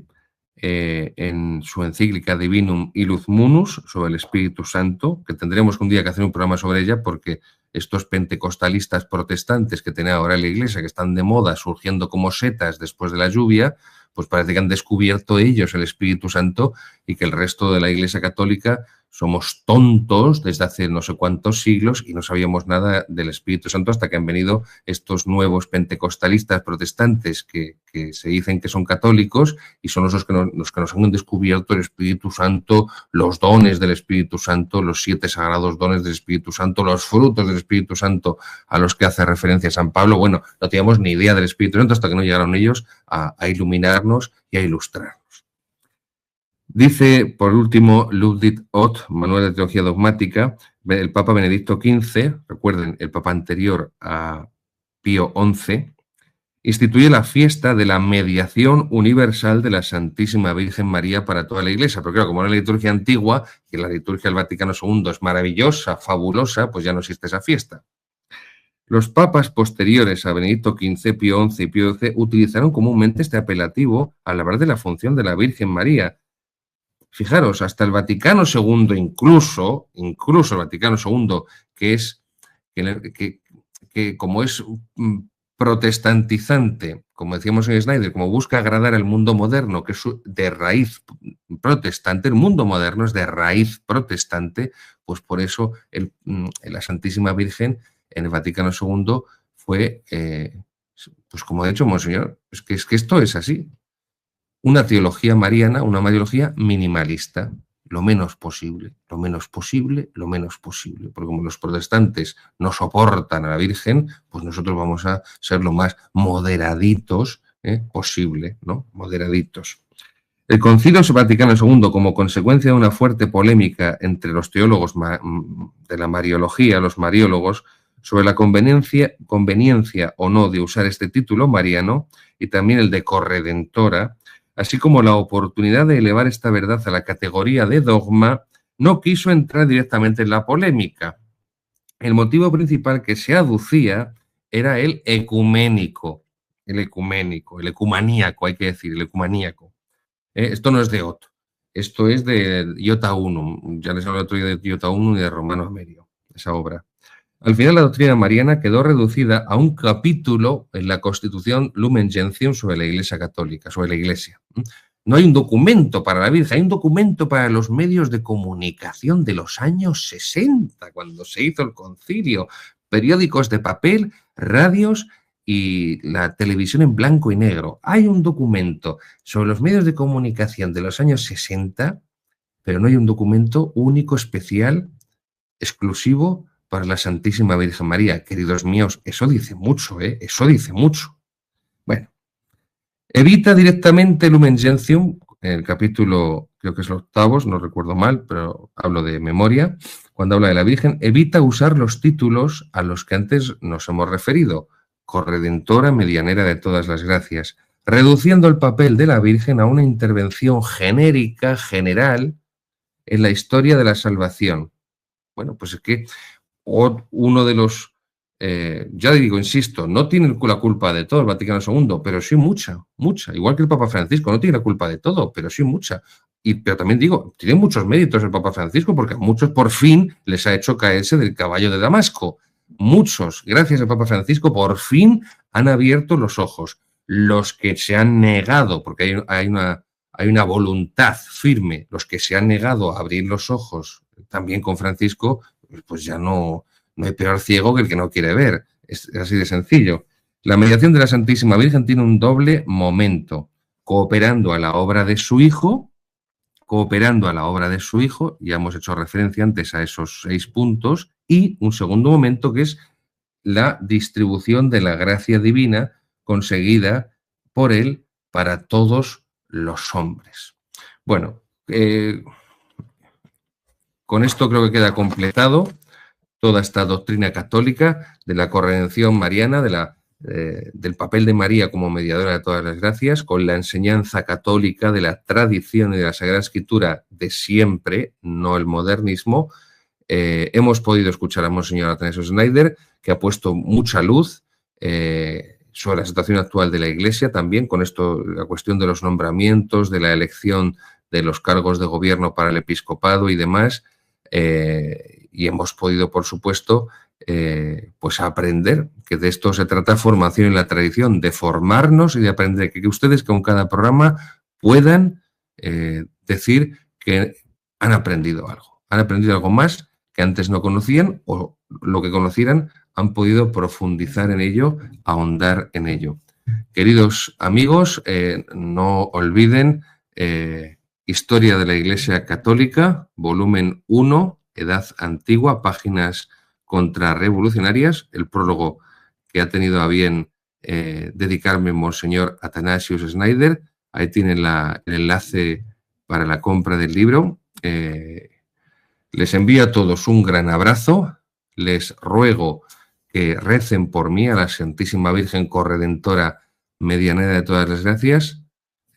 en su encíclica Divinum Illud Munus sobre el Espíritu Santo, que tendremos un día que hacer un programa sobre ella porque estos pentecostalistas protestantes que tiene ahora la Iglesia, que están de moda, surgiendo como setas después de la lluvia, pues parece que han descubierto ellos el Espíritu Santo y que el resto de la Iglesia Católica somos tontos desde hace no sé cuántos siglos y no sabíamos nada del Espíritu Santo hasta que han venido estos nuevos pentecostalistas protestantes que se dicen que son católicos y son los que nos han descubierto el Espíritu Santo, los dones del Espíritu Santo, los 7 sagrados dones del Espíritu Santo, los frutos del Espíritu Santo a los que hace referencia San Pablo. Bueno, no teníamos ni idea del Espíritu Santo hasta que no llegaron ellos a iluminarnos y a ilustrarnos. Dice, por último, Ludwig Ott, Manual de Teología Dogmática, el Papa Benedicto XV, recuerden, el Papa anterior a Pío XI, instituye la fiesta de la mediación universal de la Santísima Virgen María para toda la Iglesia. Pero claro, como era la liturgia antigua, que la liturgia del Vaticano II es maravillosa, fabulosa, pues ya no existe esa fiesta. Los papas posteriores a Benedicto XV, Pío XI y Pío XII utilizaron comúnmente este apelativo al hablar de la función de la Virgen María. Fijaros, hasta el Vaticano II, incluso el Vaticano II, que como es protestantizante, como decíamos en Schneider, como busca agradar al mundo moderno, que es de raíz protestante, el mundo moderno es de raíz protestante, pues por eso la Santísima Virgen en el Vaticano II fue, pues como ha dicho Monseñor, es que esto es así. Una teología mariana, una mariología minimalista, lo menos posible, lo menos posible, lo menos posible. Porque como los protestantes no soportan a la Virgen, pues nosotros vamos a ser lo más moderaditos posible, ¿no? Moderaditos. El Concilio Vaticano II, como consecuencia de una fuerte polémica entre los teólogos de la mariología, los mariólogos, sobre la conveniencia o no de usar este título mariano y también el de corredentora, así como la oportunidad de elevar esta verdad a la categoría de dogma, no quiso entrar directamente en la polémica. El motivo principal que se aducía era el ecuménico, el ecumaníaco, hay que decir, el ecumaníaco. Esto no es de Ott, esto es de Iota Unum, ya les hablé otro día de Iota Unum y de Romano Amerio, esa obra. Al final la doctrina mariana quedó reducida a un capítulo en la Constitución Lumen Gentium sobre la Iglesia Católica, sobre la Iglesia. No hay un documento para la Virgen, hay un documento para los medios de comunicación de los años 60, cuando se hizo el concilio, periódicos de papel, radios y la televisión en blanco y negro. Hay un documento sobre los medios de comunicación de los años 60, pero no hay un documento único, especial, exclusivo para la Santísima Virgen María. Queridos míos, eso dice mucho, ¿eh? Eso dice mucho. Bueno, evita directamente Lumen Gentium, en el capítulo, creo que es el 8, no recuerdo mal, pero hablo de memoria, cuando habla de la Virgen, evita usar los títulos a los que antes nos hemos referido, corredentora, medianera de todas las gracias, reduciendo el papel de la Virgen a una intervención genérica, general, en la historia de la salvación. Bueno, pues es que uno de los, ya digo, insisto, no tiene la culpa de todo el Vaticano II, pero sí mucha, igual que el Papa Francisco, no tiene la culpa de todo, pero sí mucha. Pero también digo, tiene muchos méritos el Papa Francisco porque a muchos por fin les ha hecho caerse del caballo de Damasco. Muchos, gracias al Papa Francisco, por fin han abierto los ojos. Los que se han negado, porque hay una voluntad firme, los que se han negado a abrir los ojos también con Francisco, pues ya no hay peor ciego que el que no quiere ver. Es así de sencillo. La mediación de la Santísima Virgen tiene un doble momento, cooperando a la obra de su Hijo, ya hemos hecho referencia antes a esos 6 puntos, y un segundo momento que es la distribución de la gracia divina conseguida por Él para todos los hombres. Bueno, con esto creo que queda completado toda esta doctrina católica de la corredención mariana, del papel de María como mediadora de todas las gracias, con la enseñanza católica de la tradición y de la Sagrada Escritura de siempre, no el modernismo. Hemos podido escuchar a Monseñor Atanasio Schneider, que ha puesto mucha luz sobre la situación actual de la Iglesia, también con esto, la cuestión de los nombramientos, de la elección de los cargos de gobierno para el episcopado y demás. Y hemos podido, por supuesto, pues aprender, que de esto se trata formación en la tradición, de formarnos y de aprender, que ustedes con cada programa puedan decir que han aprendido algo más que antes no conocían, o lo que conocieran han podido profundizar en ello, ahondar en ello. Queridos amigos, no olviden Historia de la Iglesia Católica, volumen 1, Edad Antigua, páginas contrarrevolucionarias, el prólogo que ha tenido a bien dedicarme Monseñor Athanasius Schneider. Ahí tienen el enlace para la compra del libro. Les envío a todos un gran abrazo. Les ruego que recen por mí, a la Santísima Virgen Corredentora, medianera de todas las gracias.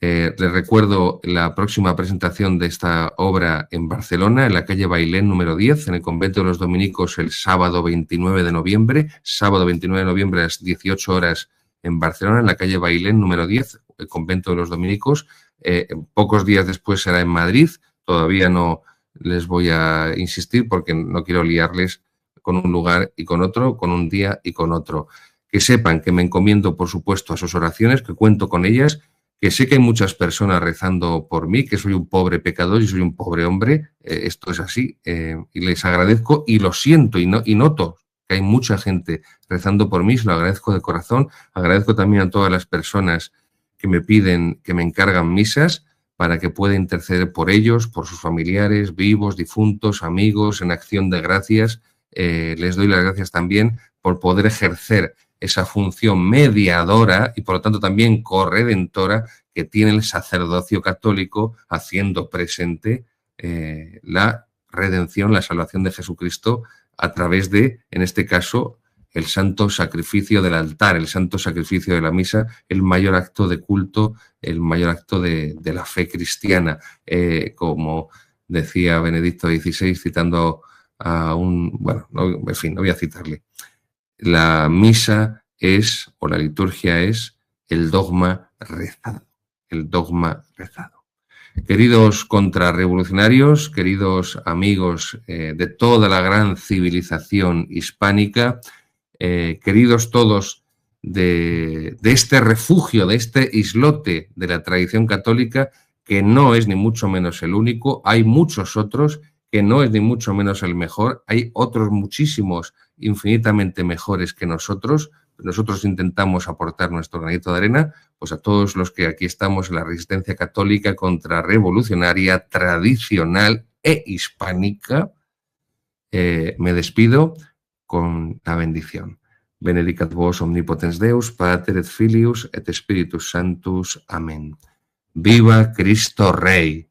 Les recuerdo la próxima presentación de esta obra en Barcelona, en la calle Bailén número 10, en el Convento de los Dominicos, el sábado 29 de noviembre. Sábado 29 de noviembre a las 18 horas en Barcelona, en la calle Bailén número 10, el Convento de los Dominicos. Pocos días después será en Madrid. Todavía no les voy a insistir porque no quiero liarles con un lugar y con otro, con un día y con otro. Que sepan que me encomiendo, por supuesto, a sus oraciones, que cuento con ellas, que sé que hay muchas personas rezando por mí, que soy un pobre pecador y soy un pobre hombre. Esto es así, y les agradezco y lo siento y noto que hay mucha gente rezando por mí, se lo agradezco de corazón. Agradezco también a todas las personas que me piden, que me encargan misas para que pueda interceder por ellos, por sus familiares, vivos, difuntos, amigos, en acción de gracias. Les doy las gracias también por poder ejercer esa función mediadora y por lo tanto también corredentora que tiene el sacerdocio católico, haciendo presente la redención, la salvación de Jesucristo a través de, en este caso, el santo sacrificio del altar, el santo sacrificio de la misa, el mayor acto de culto, el mayor acto de la fe cristiana, como decía Benedicto XVI citando a bueno, en fin, no voy a citarle. La misa es, o la liturgia es, el dogma rezado, el dogma rezado. Queridos contrarrevolucionarios, queridos amigos de toda la gran civilización hispánica, queridos todos de este refugio, de este islote de la tradición católica, que no es ni mucho menos el único, hay muchos otros, que no es ni mucho menos el mejor, hay otros muchísimos infinitamente mejores que nosotros. Nosotros intentamos aportar nuestro granito de arena, pues a todos los que aquí estamos en la resistencia católica contrarrevolucionaria, tradicional e hispánica, me despido con la bendición. Benedicat vos omnipotens Deus, Pater et Filius et Spiritus Sanctus. Amén. Viva Cristo Rey.